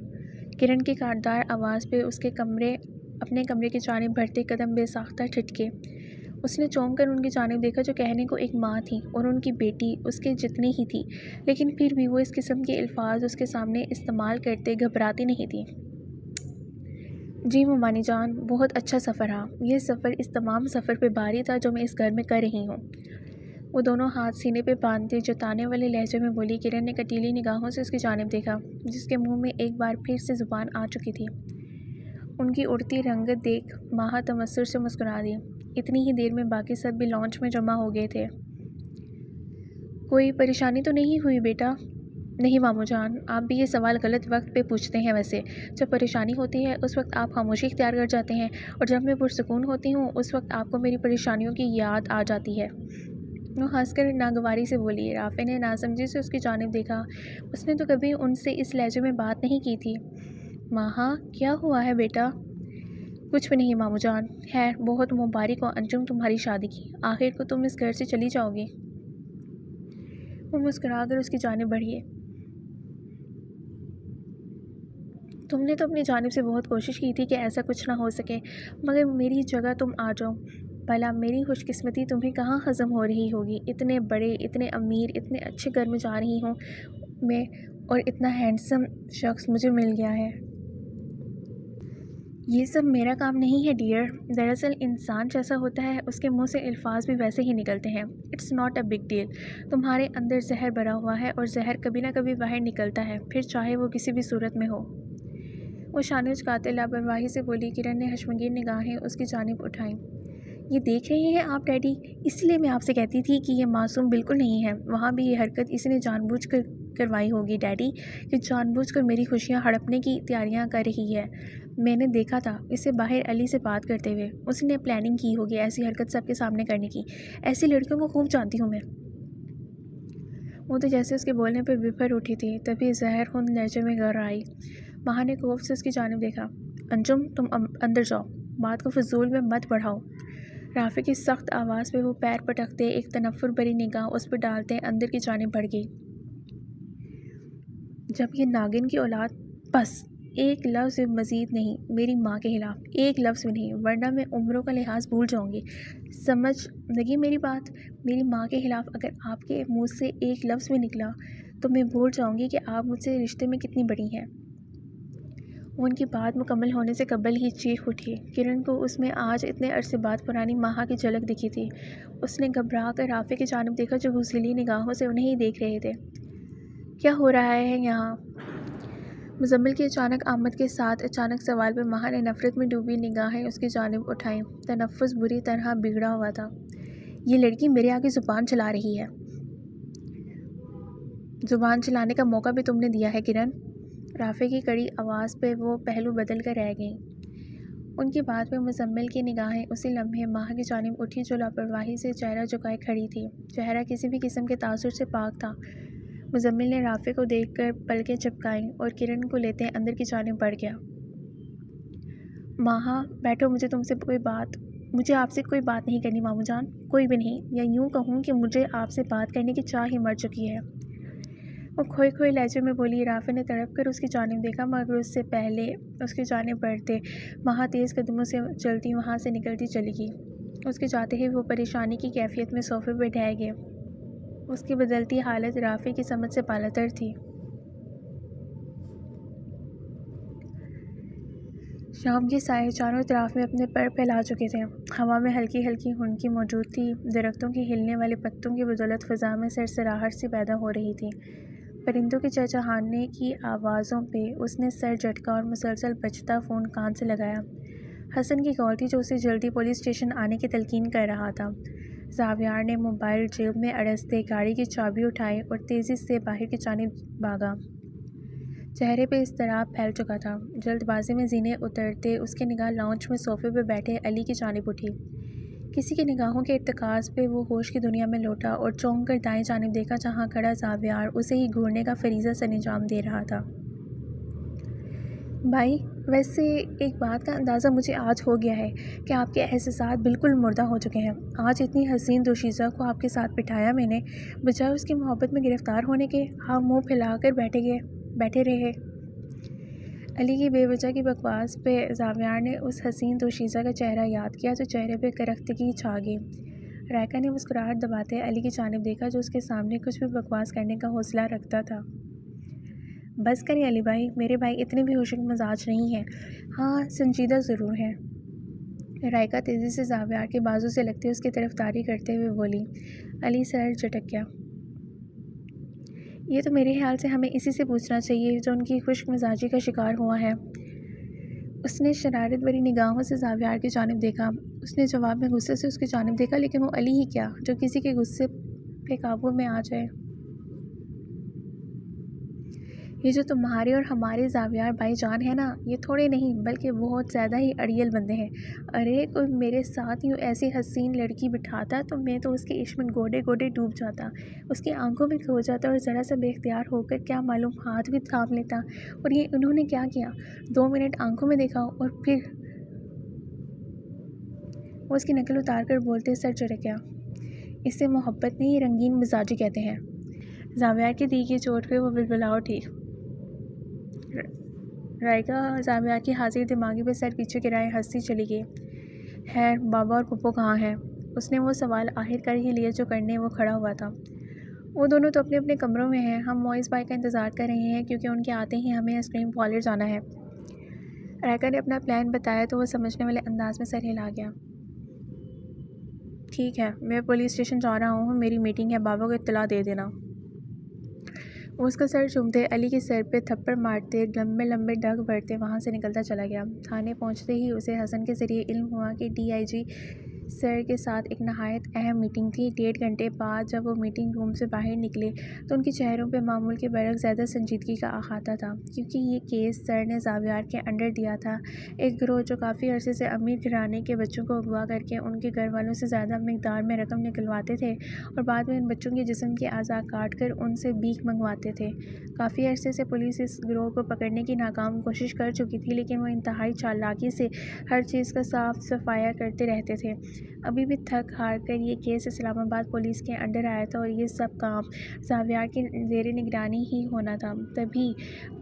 کرن کی کاٹدار آواز پہ اس کے کمرے اپنے کمرے کی جانب بڑھتے قدم بے ساختہ ٹھٹکے۔ اس نے چونک کر ان کی جانب دیکھا جو کہنے کو ایک ماں تھی اور ان کی بیٹی اس کے جتنی ہی تھی، لیکن پھر بھی وہ اس قسم کے الفاظ اس کے سامنے استعمال کرتے گھبراتی نہیں تھی۔ جی ممانی جان، بہت اچھا سفر رہا۔ یہ سفر اس تمام سفر پہ بھاری تھا جو میں اس گھر میں کر رہی ہوں۔ وہ دونوں ہاتھ سینے پہ باندھتے جتانے والے لہجے میں بولی۔ کرن نے کٹیلی نگاہوں سے اس کی جانب دیکھا جس کے منہ میں ایک بار پھر سے زبان آ چکی تھی۔ ان کی اڑتی رنگت دیکھ ماہا تمسر سے مسکرا دی۔ اتنی ہی دیر میں باقی سب بھی لانچ میں جمع ہو گئے تھے۔ کوئی پریشانی تو نہیں ہوئی بیٹا؟ نہیں ماموں جان، آپ بھی یہ سوال غلط وقت پہ پوچھتے ہیں۔ ویسے جب پریشانی ہوتی ہے اس وقت آپ خاموشی اختیار کر جاتے ہیں، اور جب میں پرسکون ہوتی ہوں اس وقت آپ کو میری پریشانیوں کی یاد آ جاتی ہے۔ وہ ہنس کر ناگواری سے بولی۔ رافع نے ناسمجھی سے اس کی جانب دیکھا۔ اس نے تو کبھی ان سے اس لہجے میں بات نہیں کی تھی۔ ماہا، کیا ہوا ہے بیٹا؟ کچھ بھی نہیں ماموں جان۔ خیر، بہت مبارک ہو انجم تمہاری شادی کی۔ آخر کو تم اس گھر سے چلی جاؤ گی۔ وہ مسکرا کر اس کی جانب بڑھی۔ تم نے تو اپنی جانب سے بہت کوشش کی تھی کہ ایسا کچھ نہ ہو سکے، مگر میری جگہ تم آ جاؤ۔ بھلا میری خوش قسمتی تمہیں کہاں ہضم ہو رہی ہوگی؟ اتنے بڑے، اتنے امیر، اتنے اچھے گھر میں جا رہی ہوں میں، اور اتنا ہینڈسم شخص مجھے مل گیا ہے۔ یہ سب میرا کام نہیں ہے ڈیئر۔ دراصل انسان جیسا ہوتا ہے اس کے منہ سے الفاظ بھی ویسے ہی نکلتے ہیں۔ It's not a big deal. تمہارے اندر زہر بھرا ہوا ہے اور زہر کبھی نہ کبھی باہر نکلتا ہے، پھر چاہے وہ کسی بھی صورت میں ہو۔ وہ شانے اچکاتے لاپرواہی سے بولی۔ کرن نے حشمگین نگاہیں اس کی جانب اٹھائیں۔ یہ دیکھ رہے ہیں آپ ڈیڈی، اس لیے میں آپ سے کہتی تھی کہ یہ معصوم بالکل نہیں ہے۔ وہاں بھی یہ حرکت اس نے جان بوجھ کر کروائی ہوگی ڈیڈی، کہ جان بوجھ کر میری خوشیاں ہڑپنے کی تیاریاں کر رہی ہے۔ میں نے دیکھا تھا اسے باہر علی سے بات کرتے ہوئے۔ اس نے پلاننگ کی ہوگی ایسی حرکت سب کے سامنے کرنے کی۔ ایسی لڑکیوں کو خوب جانتی ہوں میں۔ وہ تو جیسے اس کے بولنے پہ بفر اٹھی تھی، تبھی زہر خون لہجے میں گر آئی۔ ماہا نے خوف سے اس کی جانب دیکھا۔ انجم، تم اندر جاؤ، بات کو فضول میں مت بڑھاؤ۔ رافع کی سخت آواز پہ وہ پیر پٹکتے، ایک تنفر بھری نگاہ اس پہ ڈالتے اندر کی جانب بڑھ گئی۔ جب یہ ناگن کی اولاد، بس ایک لفظ مزید نہیں میری ماں کے خلاف، ایک لفظ بھی نہیں، ورنہ میں عمروں کا لحاظ بھول جاؤں گی۔ سمجھ لگی میری بات؟ میری ماں کے خلاف اگر آپ کے منہ سے ایک لفظ بھی نکلا تو میں بھول جاؤں گی کہ آپ مجھ سے رشتے میں کتنی بڑی ہیں۔ وہ ان کی بات مکمل ہونے سے قبل ہی چیخ اٹھی۔ کرن کو اس میں آج اتنے عرصے بعد پرانی ماہا کی جھلک دکھی تھی۔ اس نے گھبرا کر رافع کی جانب دیکھا جو گھسیلی نگاہوں سے انہیں ہی دیکھ رہے تھے۔ کیا ہو رہا ہے یہاں؟ مزمل کی اچانک آمد کے ساتھ اچانک سوال پہ ماہا نے نفرت میں ڈوبی نگاہیں اس کی جانب اٹھائیں۔ تنفس بری طرح بگڑا ہوا تھا۔ یہ لڑکی میرے آگے زبان چلا رہی ہے۔ زبان چلانے کا موقع بھی تم نے دیا ہے کرن؟ رافع کی کڑی آواز پہ وہ پہلو بدل کر رہ گئیں۔ ان کی بات پہ مزمل کی نگاہیں اسی لمحے ماہا کی جانب اٹھی جو لاپرواہی سے چہرہ جھکائے کھڑی تھی۔ چہرہ کسی بھی قسم کے تاثر سے پاک تھا۔ مزمل نے رافع کو دیکھ کر پلکیں چپکائیں اور کرن کو لیتے اندر کی جانب بڑھ گیا۔ ماہا بیٹھو، مجھے آپ سے کوئی بات نہیں کرنی ماموں جان، کوئی بھی نہیں، یا یوں کہوں کہ مجھے آپ سے بات کرنے کی چاہ ہی مر چکی ہے۔ وہ کھوئے کھوئے لہجے میں بولی۔ رافع نے تڑپ کر اس کی جانب دیکھا، مگر اس سے پہلے اس کی جانب بڑھتے ماہا تیز قدموں سے چلتی وہاں سے نکلتی چلی گئی۔ اس کے جاتے ہی وہ پریشانی کی کیفیت میں صوفے پہ ڈھہ گئے۔ اس کی بدلتی حالت رافع کی سمجھ سے بالاتر تھی۔ شام کے سائے چاروں طرف میں اپنے پر پھیلا چکے تھے۔ ہوا میں ہلکی ہلکی ہنکی موجود تھی۔ درختوں کے ہلنے والے پتوں کی بدولت فضا میں سرسراہٹ سی پیدا ہو رہی تھی۔ پرندوں کے چہچہانے کی آوازوں پہ اس نے سر جھٹکا اور مسلسل بجتا فون کان سے لگایا۔ حسن کی کال تھی جو اسے جلدی پولیس اسٹیشن آنے کی تلقین کر رہا تھا۔ زاویار نے موبائل جیب میں اڑستے گاڑی کی چابی اٹھائی اور تیزی سے باہر کی جانب بھاگا۔ چہرے پہ اضطراب پھیل چکا تھا۔ جلد بازی میں زینے اترتے اس کی نگاہ لاؤنج میں صوفے پہ بیٹھے علی کی جانب اٹھی۔ کسی کی نگاہوں کے ارتکاز پہ وہ ہوش کی دنیا میں لوٹا اور چونک کر دائیں جانب دیکھا جہاں کھڑا زاویار اسے ہی گھورنے کا فریضہ سر انجام دے رہا تھا۔ بھائی، ویسے ایک بات کا اندازہ مجھے آج ہو گیا ہے کہ آپ کے احساسات بالکل مردہ ہو چکے ہیں۔ آج اتنی حسین دوشیزہ کو آپ کے ساتھ بٹھایا میں نے، بجائے اس کی محبت میں گرفتار ہونے کے آپ منہ پھیلا کر بیٹھے رہے۔ علی کی بے وجہ کی بکواس پہ زاویار نے اس حسین دوشیزہ کا چہرہ یاد کیا تو چہرے پہ کرختگی چھا گئی۔ رائکا نے مسکراہٹ دباتے علی کی جانب دیکھا جو اس کے سامنے کچھ بھی بکواس کرنے کا حوصلہ رکھتا تھا۔ بس کریں علی بھائی، میرے بھائی اتنے بھی ہوشنگ مزاج نہیں ہیں، ہاں سنجیدہ ضرور ہیں۔ رائکا تیزی سے زاویار کے بازو سے لگتے اس کی طرفداری کرتے ہوئے بولی۔ علی سر جھٹک گیا۔ یہ تو میرے خیال سے ہمیں اسی سے پوچھنا چاہیے جو ان کی خشک مزاجی کا شکار ہوا ہے۔ اس نے شرارت بھری نگاہوں سے زاویار کی جانب دیکھا۔ اس نے جواب میں غصے سے اس کی جانب دیکھا، لیکن وہ علی ہی کیا جو کسی کے غصے پہ قابو میں آ جائے۔ یہ جو تمہارے اور ہمارے زاویار بھائی جان ہیں نا، یہ تھوڑے نہیں بلکہ بہت زیادہ ہی اڑیل بندے ہیں۔ ارے کوئی میرے ساتھ یوں ایسی حسین لڑکی بٹھاتا تو میں تو اس کے عشق میں گوڈے گوڈے ڈوب جاتا، اس کی آنکھوں میں کھو جاتا اور ذرا سا بے اختیار ہو کر کیا معلوم ہاتھ بھی تھام لیتا۔ اور یہ انہوں نے کیا کیا، 2 منٹ آنکھوں میں دیکھا اور پھر وہ اس کی نقل اتار کر بولتے سر چڑھ گیا۔ اسے محبت نہیں، رنگین مزاجی کہتے ہیں۔ زاویار کی دی کی چوٹ پہ وہ بلبلا اٹھی۔ رائکا زاویار کی حاضر دماغی پہ سر پیچھے گرائے ہنستی چلی گئی۔ خیر بابا اور پپو کہاں ہیں؟ اس نے وہ سوال آخر کر ہی لیا جو کرنے وہ کھڑا ہوا تھا۔ وہ دونوں تو اپنے اپنے کمروں میں ہیں، ہم معیز بھائی کا انتظار کر رہے ہیں کیونکہ ان کے آتے ہی ہمیں آئس کریم پارلر جانا ہے۔ رائکا نے اپنا پلان بتایا تو وہ سمجھنے والے انداز میں سر ہلا گیا۔ ٹھیک ہے، میں پولیس اسٹیشن جا رہا ہوں، میری میٹنگ ہے، بابا کو اطلاع دے دینا۔ وہ اس کا سر چومتے، علی کے سر پہ تھپڑ مارتے، لمبے لمبے ڈگ بھرتے وہاں سے نکلتا چلا گیا۔ تھانے پہنچتے ہی اسے حسن کے ذریعے علم ہوا کہ ڈی آئی جی سر کے ساتھ ایک نہایت اہم میٹنگ تھی۔ 1.5 گھنٹے بعد جب وہ میٹنگ روم سے باہر نکلے تو ان کے چہروں پہ معمول کے برعکس زیادہ سنجیدگی کا احاطہ تھا، کیونکہ یہ کیس سر نے زاویار کے انڈر دیا تھا، ایک گروہ جو کافی عرصے سے امیر گھرانے کے بچوں کو اغوا کر کے ان کے گھر والوں سے زیادہ مقدار میں رقم نکلواتے تھے اور بعد میں ان بچوں کے جسم کے اعضاء کاٹ کر ان سے بھیک منگواتے تھے۔ کافی عرصے سے پولیس اس گروہ کو پکڑنے کی ناکام کوشش کر چکی تھی، لیکن وہ انتہائی چالاکی سے ہر چیز کا صاف صفایا کرتے رہتے تھے۔ ابھی بھی تھک ہار کر یہ کیس اسلام آباد پولیس کے انڈر آیا تھا اور یہ سب کام زاویار کی زیر نگرانی ہی ہونا تھا، تبھی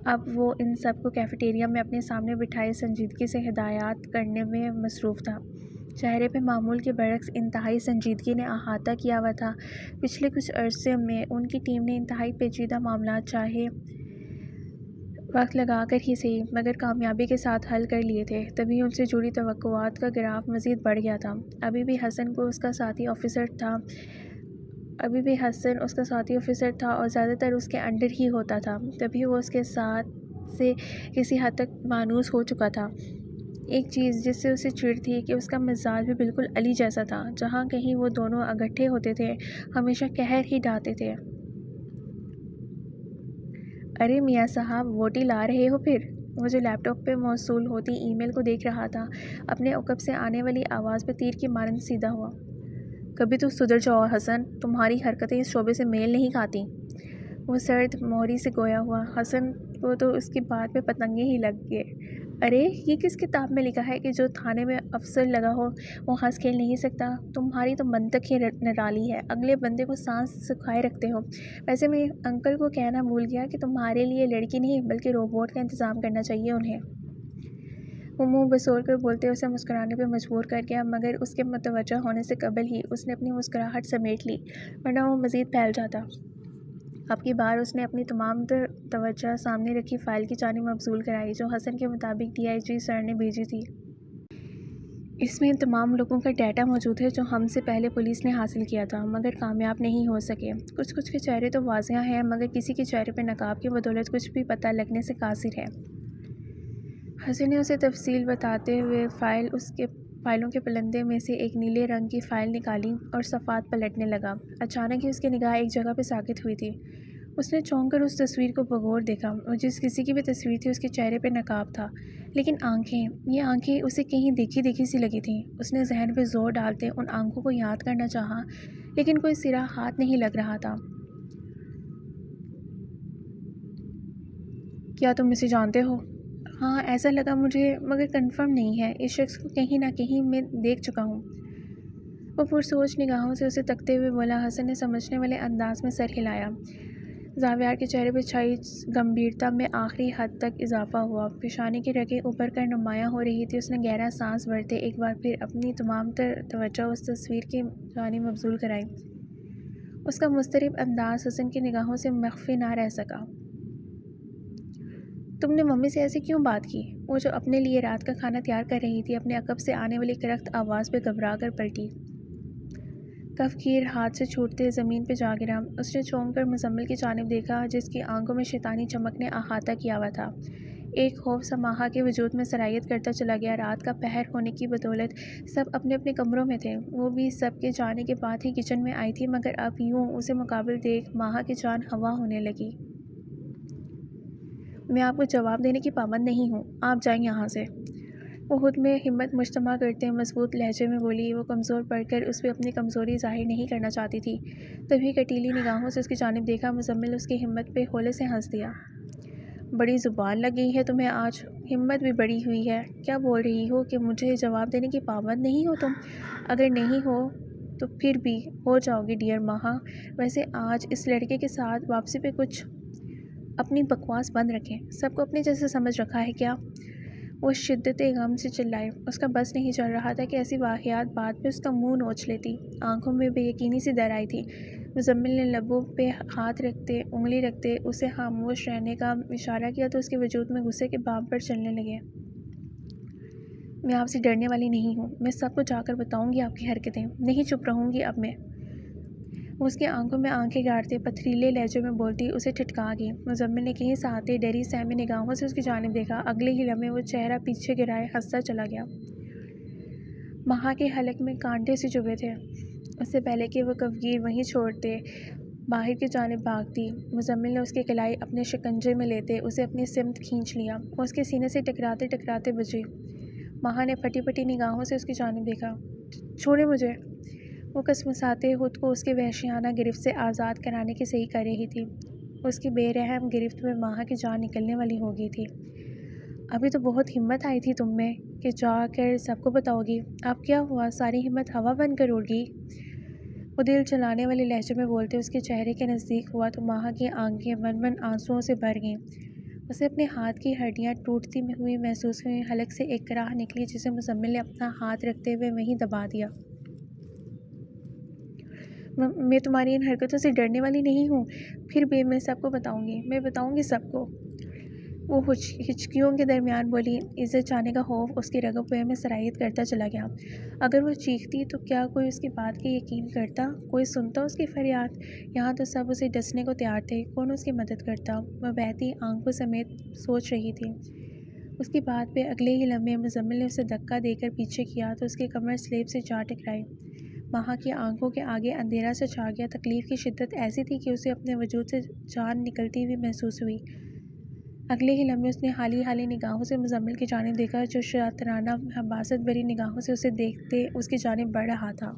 اب وہ ان سب کو کیفیٹیریا میں اپنے سامنے بٹھائے سنجیدگی سے ہدایات کرنے میں مصروف تھا۔ چہرے پہ معمول کے برعکس انتہائی سنجیدگی نے احاطہ کیا ہوا تھا۔ پچھلے کچھ عرصے میں ان کی ٹیم نے انتہائی پیچیدہ معاملات چاہے وقت لگا کر ہی صحیح مگر کامیابی کے ساتھ حل کر لیے تھے، تبھی ان سے جڑی توقعات کا گراف مزید بڑھ گیا تھا۔ ابھی بھی حسن اس کا ساتھی آفیسر تھا اور زیادہ تر اس کے انڈر ہی ہوتا تھا، تبھی وہ اس کے ساتھ سے کسی حد تک مانوس ہو چکا تھا۔ ایک چیز جس سے اسے چڑ تھی کہ اس کا مزاج بھی بالکل علی جیسا تھا، جہاں کہیں وہ دونوں اکٹھے ہوتے تھے ہمیشہ قہر ہی ڈھاتے تھے۔ ارے میاں صاحب ووٹی لا رہے ہو پھر؟ وہ جو لیپ ٹاپ پہ موصول ہوتی ای میل کو دیکھ رہا تھا، اپنے عقب سے آنے والی آواز پہ تیر کی مانند سیدھا ہوا۔ کبھی تو سدھر جاؤ حسن، تمہاری حرکتیں اس شعبے سے میل نہیں کھاتی۔ وہ سرد موہری سے گویا ہوا۔ حسن کو تو اس کی بات پہ پتنگے ہی لگ گئے۔ ارے یہ کس کتاب میں لکھا ہے کہ جو تھانے میں افسر لگا ہو وہ ہنس کھیل نہیں سکتا؟ تمہاری تو منطق ہی نرالی ہے، اگلے بندے کو سانس سکھائے رکھتے ہو۔ ویسے میں انکل کو کہنا بھول گیا کہ تمہارے لیے لڑکی نہیں بلکہ روبوٹ کا انتظام کرنا چاہیے انہیں۔ وہ منہ بسول کر بولتے اسے مسکرانے پہ مجبور کر گیا، مگر اس کے متوجہ ہونے سے قبل ہی اس نے اپنی مسکراہٹ سمیٹ لی، ورنہ وہ مزید پھیل جاتا۔ اب کی بار اس نے اپنی تمام توجہ سامنے رکھی فائل کی جانب مبذول کرائی جو حسن کے مطابق ڈی آئی جی سر نے بھیجی تھی۔ اس میں تمام لوگوں کا ڈیٹا موجود ہے جو ہم سے پہلے پولیس نے حاصل کیا تھا مگر کامیاب نہیں ہو سکے۔ کچھ کے چہرے تو واضح ہیں مگر کسی کے چہرے پہ نقاب کی بدولت کچھ بھی پتہ لگنے سے قاصر ہے۔ حسن نے اسے تفصیل بتاتے ہوئے فائلوں کے پلندے میں سے ایک نیلے رنگ کی فائل نکالی اور صفحات پلٹنے لگا۔ اچانک ہی اس کی نگاہ ایک جگہ پہ ساکت ہوئی تھی۔ اس نے چونک کر اس تصویر کو بغور دیکھا اور جس کسی کی بھی تصویر تھی اس کے چہرے پہ نقاب تھا، لیکن یہ آنکھیں اسے کہیں دیکھی سی لگی تھیں۔ اس نے ذہن پہ زور ڈالتے ان آنکھوں کو یاد کرنا چاہا لیکن کوئی سرا ہاتھ نہیں لگ رہا تھا۔ کیا تم اسے جانتے ہو؟ ہاں ایسا لگا مجھے مگر کنفرم نہیں ہے، اس شخص کو کہیں نہ کہیں میں دیکھ چکا ہوں۔ وہ پرسوچ نگاہوں سے اسے تکتے ہوئے بولا۔ حسن نے سمجھنے والے انداز میں سر ہلایا۔ زاویار کے چہرے پر چھائی گمبھیرتا میں آخری حد تک اضافہ ہوا۔ پیشانی کی رگیں ابھر کر نمایاں ہو رہی تھی۔ اس نے گہرا سانس بھرتے ایک بار پھر اپنی تمام تر توجہ اس تصویر کی جانب مبذول کرائی۔ اس کا مضطرب انداز حسن کی نگاہوں سے مخفی نہ رہ سکا۔ تم نے ممی سے ایسے کیوں بات کی؟ وہ جو اپنے لیے رات کا کھانا تیار کر رہی تھی اپنے عقب سے آنے والی کرخت آواز پہ گھبرا کر پلٹی۔ کفگیر ہاتھ سے چھوٹتے زمین پہ جا گرا۔ اس نے چونک کر مزمل کی جانب دیکھا جس کی آنکھوں میں شیطانی چمک نے احاطہ کیا ہوا تھا۔ ایک خوف سا ماہا کے وجود میں سرایت کرتا چلا گیا۔ رات کا پہر ہونے کی بدولت سب اپنے اپنے کمروں میں تھے۔ وہ بھی سب کے جانے کے بعد ہی کچن میں آئی تھی، مگر اب یوں اسے مقابل دیکھ ماہا کی جان ہوا ہونے لگی۔ میں آپ کو جواب دینے کی پابند نہیں ہوں، آپ جائیں یہاں سے۔ وہ خود میں ہمت مجتمع کرتے مضبوط لہجے میں بولی۔ وہ کمزور پڑ کر اس پہ اپنی کمزوری ظاہر نہیں کرنا چاہتی تھی۔ تبھی کٹیلی نگاہوں سے اس کی جانب دیکھا۔ مزمل اس کی ہمت پہ ہولے سے ہنس دیا۔ بڑی زبان لگ گئی ہے تمہیں آج، ہمت بھی بڑی ہوئی ہے۔ کیا بول رہی ہو کہ مجھے جواب دینے کی پابند نہیں ہو تم؟ اگر نہیں ہو تو پھر بھی ہو جاؤ گی ڈیئر ماہا۔ ویسے آج اس لڑکے کے ساتھ واپسی پہ کچھ اپنی بکواس بند رکھیں۔ سب کو اپنے جیسے سمجھ رکھا ہے کیا؟ وہ شدت غم سے چلائے۔ اس کا بس نہیں چل رہا تھا کہ ایسی واقعات بعد میں اس کا منہ نوچ لیتی۔ آنکھوں میں بے یقینی سی در آئی تھی۔ مزمل نے لبوں پہ ہاتھ رکھتے انگلی رکھتے اسے خاموش رہنے کا اشارہ کیا تو اس کے وجود میں غصے کے بام پر چلنے لگے۔ میں آپ سے ڈرنے والی نہیں ہوں، میں سب کو جا کر بتاؤں گی آپ کی حرکتیں، نہیں چپ رہوں گی اب میں۔ وہ اس کی آنکھوں میں آنکھیں گاڑتے پتھریلے لہجے میں بولتی اسے ٹھٹکا گئی۔ مزمل نے کہیں ساتھ ڈری سہمی نگاہوں سے اس کی جانب دیکھا۔ اگلے ہی لمحے وہ چہرہ پیچھے گرائے ہنستا چلا گیا۔ ماہا کے حلق میں کانٹے سے چبھے تھے۔ اس سے پہلے کہ وہ کفگیر وہیں چھوڑتے باہر کی جانب بھاگتی، مزمل نے اس کی کلائی اپنے شکنجے میں لیتے اسے اپنی سمت کھینچ لیا۔ وہ اس کے سینے سے ٹکراتے ٹکراتے بچی۔ ماہا نے پھٹی پھٹی نگاہوں سے اس کی جانب دیکھا۔ چھوڑے مجھے۔ وہ کسمساتے خود کو اس کے وحشیانہ گرفت سے آزاد کرانے کی صحیح کر رہی تھی۔ اس کی بے رحم گرفت میں ماہا کی جان نکلنے والی ہو گئی تھی۔ ابھی تو بہت ہمت آئی تھی تم میں کہ جا کر سب کو بتاؤ گی، اب کیا ہوا؟ ساری ہمت ہوا بن کر اڑ گئی۔ وہ دل چلانے والے لہجے میں بولتے اس کے چہرے کے نزدیک ہوا تو ماہا کی آنکھیں ون ون آنسوؤں سے بھر گئیں۔ اسے اپنے ہاتھ کی ہڈیاں ٹوٹتی ہوئی محسوس ہوئیں۔ حلق سے ایک کراہ نکلی جسے مزمل نے اپنا ہاتھ رکھتے ہوئے وہیں دبا دیا۔ میں تمہاری ان حرکتوں سے ڈرنے والی نہیں ہوں، پھر بھی میں سب کو بتاؤں گی، میں بتاؤں گی سب کو۔ وہ ہچکیوں کے درمیان بولی۔ عزت جانے کا خوف اس کی رگوں پہ میں سرایت کرتا چلا گیا۔ اگر وہ چیختی تو کیا کوئی اس کی بات کا یقین کرتا؟ کوئی سنتا اس کی فریاد؟ یہاں تو سب اسے ڈسنے کو تیار تھے، کون اس کی مدد کرتا؟ وہ بہتی آنکھوں سمیت سوچ رہی تھی۔ اس کی بات پہ اگلے ہی لمحے مزمل نے اسے دھکا دے کر پیچھے کیا تو اس کی کمر سلیب سے جا ٹکرائی۔ ماہا کی آنکھوں کے آگے اندھیرا سا چھا گیا۔ تکلیف کی شدت ایسی تھی کہ اسے اپنے وجود سے جان نکلتی ہوئی محسوس ہوئی۔ اگلے ہی لمحے اس نے حالی حالی نگاہوں سے مزمل کی جانب دیکھا جو شاطرانہ حماست بھری نگاہوں سے اسے دیکھتے اس کی جانب بڑھ رہا تھا۔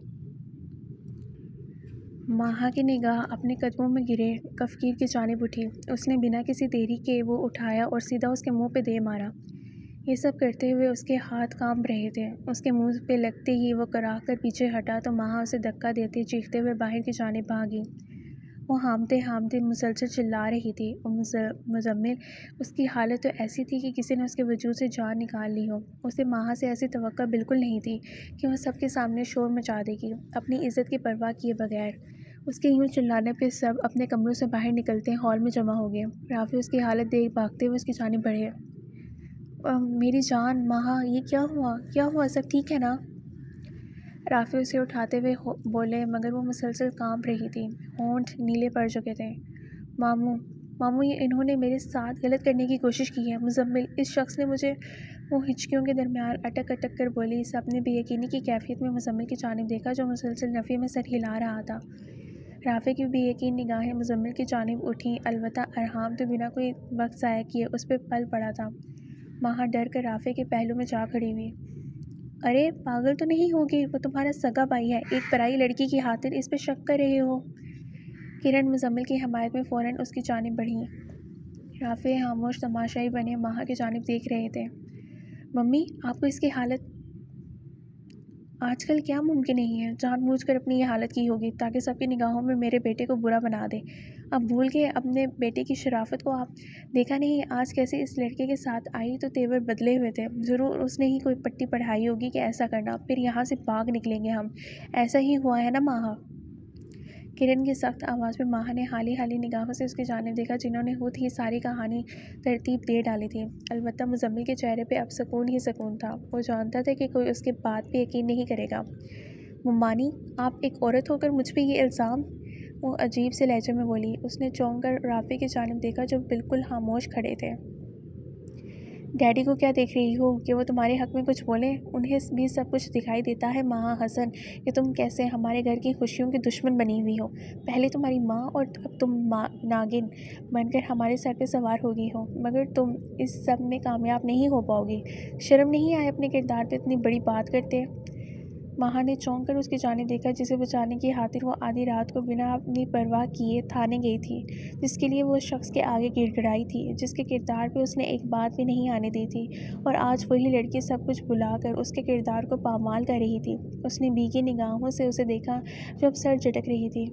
ماہا کی نگاہ اپنے قدموں میں گرے کفگیر کی جانب اٹھی۔ اس نے بنا کسی دیری کے وہ اٹھایا اور سیدھا اس کے منہ پہ دے مارا۔ یہ سب کرتے ہوئے اس کے ہاتھ کانپ رہے تھے۔ اس کے منہ پہ لگتے ہی وہ کراہ کر پیچھے ہٹا تو ماہا اسے دھکا دیتے چیختے ہوئے باہر کی جانب بھاگی۔ وہ ہامتے ہامتے مسلسل چلا رہی تھی اور مزمل اس کی حالت تو ایسی تھی کہ کسی نے اس کے وجود سے جان نکال لی ہو۔ اسے ماہا سے ایسی توقع بالکل نہیں تھی کہ وہ سب کے سامنے شور مچا دے گی اپنی عزت کی پرواہ کیے بغیر۔ اس کے یوں چلانے پہ سب اپنے کمروں سے باہر نکلتے ہال میں جمع ہو گئے۔ رافع اس کی حالت دیکھ بھاگتے ہوئے اس کی جانب بڑھے۔ میری جان ماہا، یہ کیا ہوا؟ کیا ہوا؟ سب ٹھیک ہے نا؟ رافع اسے اٹھاتے ہوئے بولے مگر وہ مسلسل کانپ رہی تھی، ہونٹ نیلے پڑ چکے تھے۔ ماموں یہ انہوں نے میرے ساتھ غلط کرنے کی کوشش کی ہے، مزمل اس شخص نے مجھے۔ وہ ہچکیوں کے درمیان اٹک اٹک کر بولی۔ سب نے بے یقینی کی کیفیت میں مزمل کی جانب دیکھا جو مسلسل نفی میں سر ہلا رہا تھا۔ رافع کی بے یقین نگاہیں مزمل کی جانب اٹھیں، البتہ ارحام تو بنا کوئی وقت ضائع کیے اس پہ پل پڑا تھا۔ ماہا ڈر کر رافع کے پہلو میں جا کھڑی ہوئی۔ ارے پاگل تو نہیں ہوگی، وہ تمہارا سگا بھائی ہے، ایک پرائی لڑکی کی خاطر اس پہ شک کر رہے ہو؟ کرن مزمل کی حمایت میں فوراً اس کی جانب بڑھی۔ رافع خاموش تماشائی بنے ماہا کی جانب دیکھ رہے تھے۔ ممی آپ کو اس کی حالت آج کل کیا ممکن نہیں ہے، جان بوجھ کر اپنی یہ حالت کی ہوگی تاکہ سب کی نگاہوں میں میرے بیٹے کو برا بنا دے۔ اب بھول گئے اپنے بیٹے کی شرافت کو آپ؟ دیکھا نہیں آج کیسے اس لڑکے کے ساتھ آئی تو تیور بدلے ہوئے تھے، ضرور اس نے ہی کوئی پٹی پڑھائی ہوگی کہ ایسا کرنا، پھر یہاں سے بھاگ نکلیں گے ہم۔ ایسا ہی ہوا ہے نا ماہا؟ کرن کی سخت آواز میں ماہا نے حالی نگاہوں سے اس کی جانب دیکھا جنہوں نے خود ہی ساری کہانی ترتیب دے ڈالی تھی۔ البتہ مزمل کے چہرے پہ اب سکون ہی سکون تھا، وہ جانتا تھا کہ کوئی اس کے بات پہ یقین نہیں کرے گا۔ ممانی، آپ ایک عورت ہو کر مجھ پہ یہ الزام؟ وہ عجیب سے لہجے میں بولی۔ اس نے چونک کر رافع کی جانب دیکھا جو بالکل خاموش کھڑے تھے۔ ڈیڈی کو کیا دیکھ رہی ہو کہ وہ تمہارے حق میں کچھ بولیں؟ انہیں بھی سب کچھ دکھائی دیتا ہے ماہا حسن کہ تم کیسے ہمارے گھر کی خوشیوں کی دشمن بنی ہوئی ہو۔ پہلے تمہاری ماں اور اب تم ناگن بن کر ہمارے سر پہ سوار ہو گئی ہو، مگر تم اس سب میں کامیاب نہیں ہو پاؤ گی۔ شرم نہیں آئے اپنے کردار پہ اتنی بڑی بات کرتے؟ ماہا نے چونک کر اس کی جانب دیکھا جسے بچانے کی خاطر وہ آدھی رات کو بنا اپنی پرواہ کیے تھانے گئی تھی، جس کے لیے وہ شخص کے آگے گڑ گڑائی تھی، جس کے کردار پہ اس نے ایک بات بھی نہیں آنے دی تھی، اور آج وہی لڑکی سب کچھ بھلا کر اس کے کردار کو پامال کر رہی تھی۔ اس نے بھیگی نگاہوں سے اسے دیکھا جو اب سر جھٹک رہی تھی۔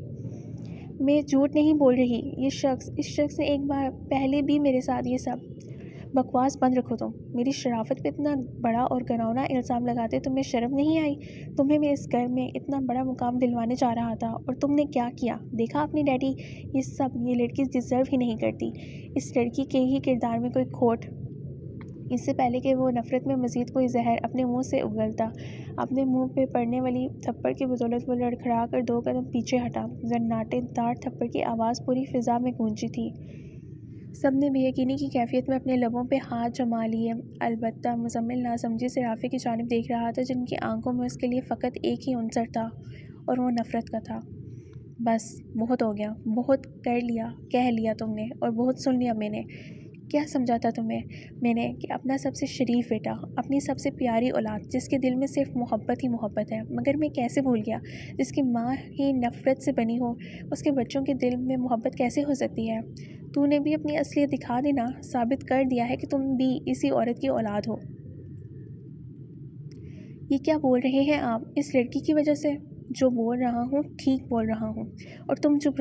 میں جھوٹ نہیں بول رہی، اس شخص نے ایک بار پہلے بھی میرے ساتھ یہ سب… بکواس بند رکھو تم۔ میری شرافت پہ اتنا بڑا اور گھناؤنا الزام لگاتے تمہیں شرم نہیں آئی؟ تمہیں میں اس گھر میں اتنا بڑا مقام دلوانے جا رہا تھا اور تم نے کیا کیا؟ دیکھا اپنی ڈیڈی، یہ لڑکی ڈیزرو ہی نہیں کرتی، اس لڑکی کے ہی کردار میں کوئی کھوٹ۔ اس سے پہلے کہ وہ نفرت میں مزید کوئی زہر اپنے منہ سے اگلتا، اپنے منہ پہ پڑنے والی تھپڑ کی بدولت وہ لڑکھڑا کر 2 قدم پیچھے ہٹا۔ زناٹے دار تھپڑ کی آواز پوری فضا میں گونجی تھی۔ سب نے بے یقینی کی کیفیت میں اپنے لبوں پہ ہاتھ جما لیے۔ البتہ مزمل ناسمجھی سے رافع کی جانب دیکھ رہا تھا جن کی آنکھوں میں اس کے لیے فقط ایک ہی عنصر تھا اور وہ نفرت کا تھا۔ بس بہت ہو گیا، بہت کر لیا، کہہ لیا تم نے، اور بہت سن لیا میں نے۔ کیا سمجھا تھا تمہیں میں نے کہ اپنا سب سے شریف بیٹا، اپنی سب سے پیاری اولاد جس کے دل میں صرف محبت ہی محبت ہے، مگر میں کیسے بھول گیا، جس کی ماں ہی نفرت سے بنی ہو، اس کے بچوں کے دل میں محبت کیسے ہو سکتی ہے؟ تو نے بھی اپنی اصلیت دکھا دینا، ثابت کر دیا ہے کہ تم بھی اسی عورت کی اولاد ہو۔ یہ کیا بول رہے ہیں آپ؟ اس لڑکی کی وجہ سے؟ جو بول رہا ہوں ٹھیک بول رہا ہوں، اور تم چپ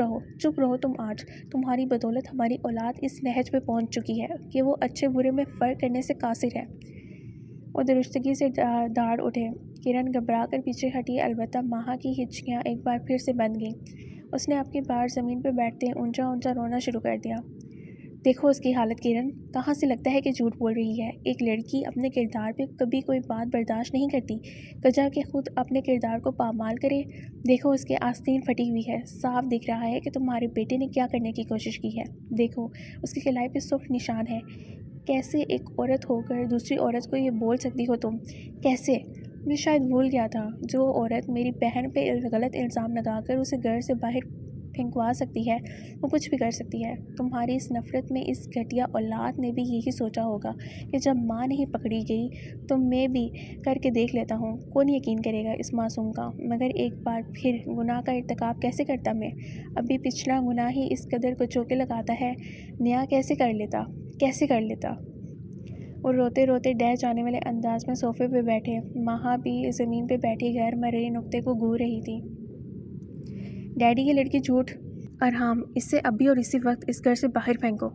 رہو تم آج۔ تمہاری بدولت ہماری اولاد اس نہج پہ پہنچ چکی ہے کہ وہ اچھے برے میں فرق کرنے سے قاصر ہے۔ وہ درستگی سے داڑ اٹھے۔ کرن گھبرا کر پیچھے ہٹی، البتہ ماہا کی ہچکیاں ایک بار پھر سے بند گئیں۔ اس نے آپ کی بار زمین پہ بیٹھتے اونچا اونچا رونا شروع کر دیا۔ دیکھو اس کی حالت کرن، کہاں سے لگتا ہے کہ جھوٹ بول رہی ہے؟ ایک لڑکی اپنے کردار پہ کبھی کوئی بات برداشت نہیں کرتی، کجا کہ خود اپنے کردار کو پامال کرے۔ دیکھو اس کی آستین پھٹی ہوئی ہے، صاف دکھ رہا ہے کہ تمہارے بیٹے نے کیا کرنے کی کوشش کی ہے۔ دیکھو اس کی کلائی پہ سرخ نشان ہے۔ کیسے ایک عورت ہو کر دوسری عورت کو یہ بول سکتی ہو تم؟ کیسے؟ میں شاید بھول گیا تھا، جو عورت میری بہن پہ غلط الزام لگا کر اسے گھر سے باہر پھینکوا سکتی ہے، وہ کچھ بھی کر سکتی ہے۔ تمہاری اس نفرت میں اس گھٹیا اولاد نے بھی یہی سوچا ہوگا کہ جب ماں نہیں پکڑی گئی تو میں بھی کر کے دیکھ لیتا ہوں۔ کون یقین کرے گا اس معصوم کا؟ مگر ایک بار پھر گناہ کا ارتکاب کیسے کرتا میں؟ ابھی پچھلا گناہ ہی اس قدر کو چوکے لگاتا ہے، نیا کیسے کر لیتا؟ اور روتے روتے ڈہ جانے والے انداز میں صوفے پہ بیٹھے۔ ماہا بھی زمین پہ بیٹھی غیر مرئی نقطے کو گھور رہی تھی۔ ڈیڈی یہ لڑکی جھوٹ ارحام، اسے ابھی اور اسی وقت اس گھر سے باہر پھینکو۔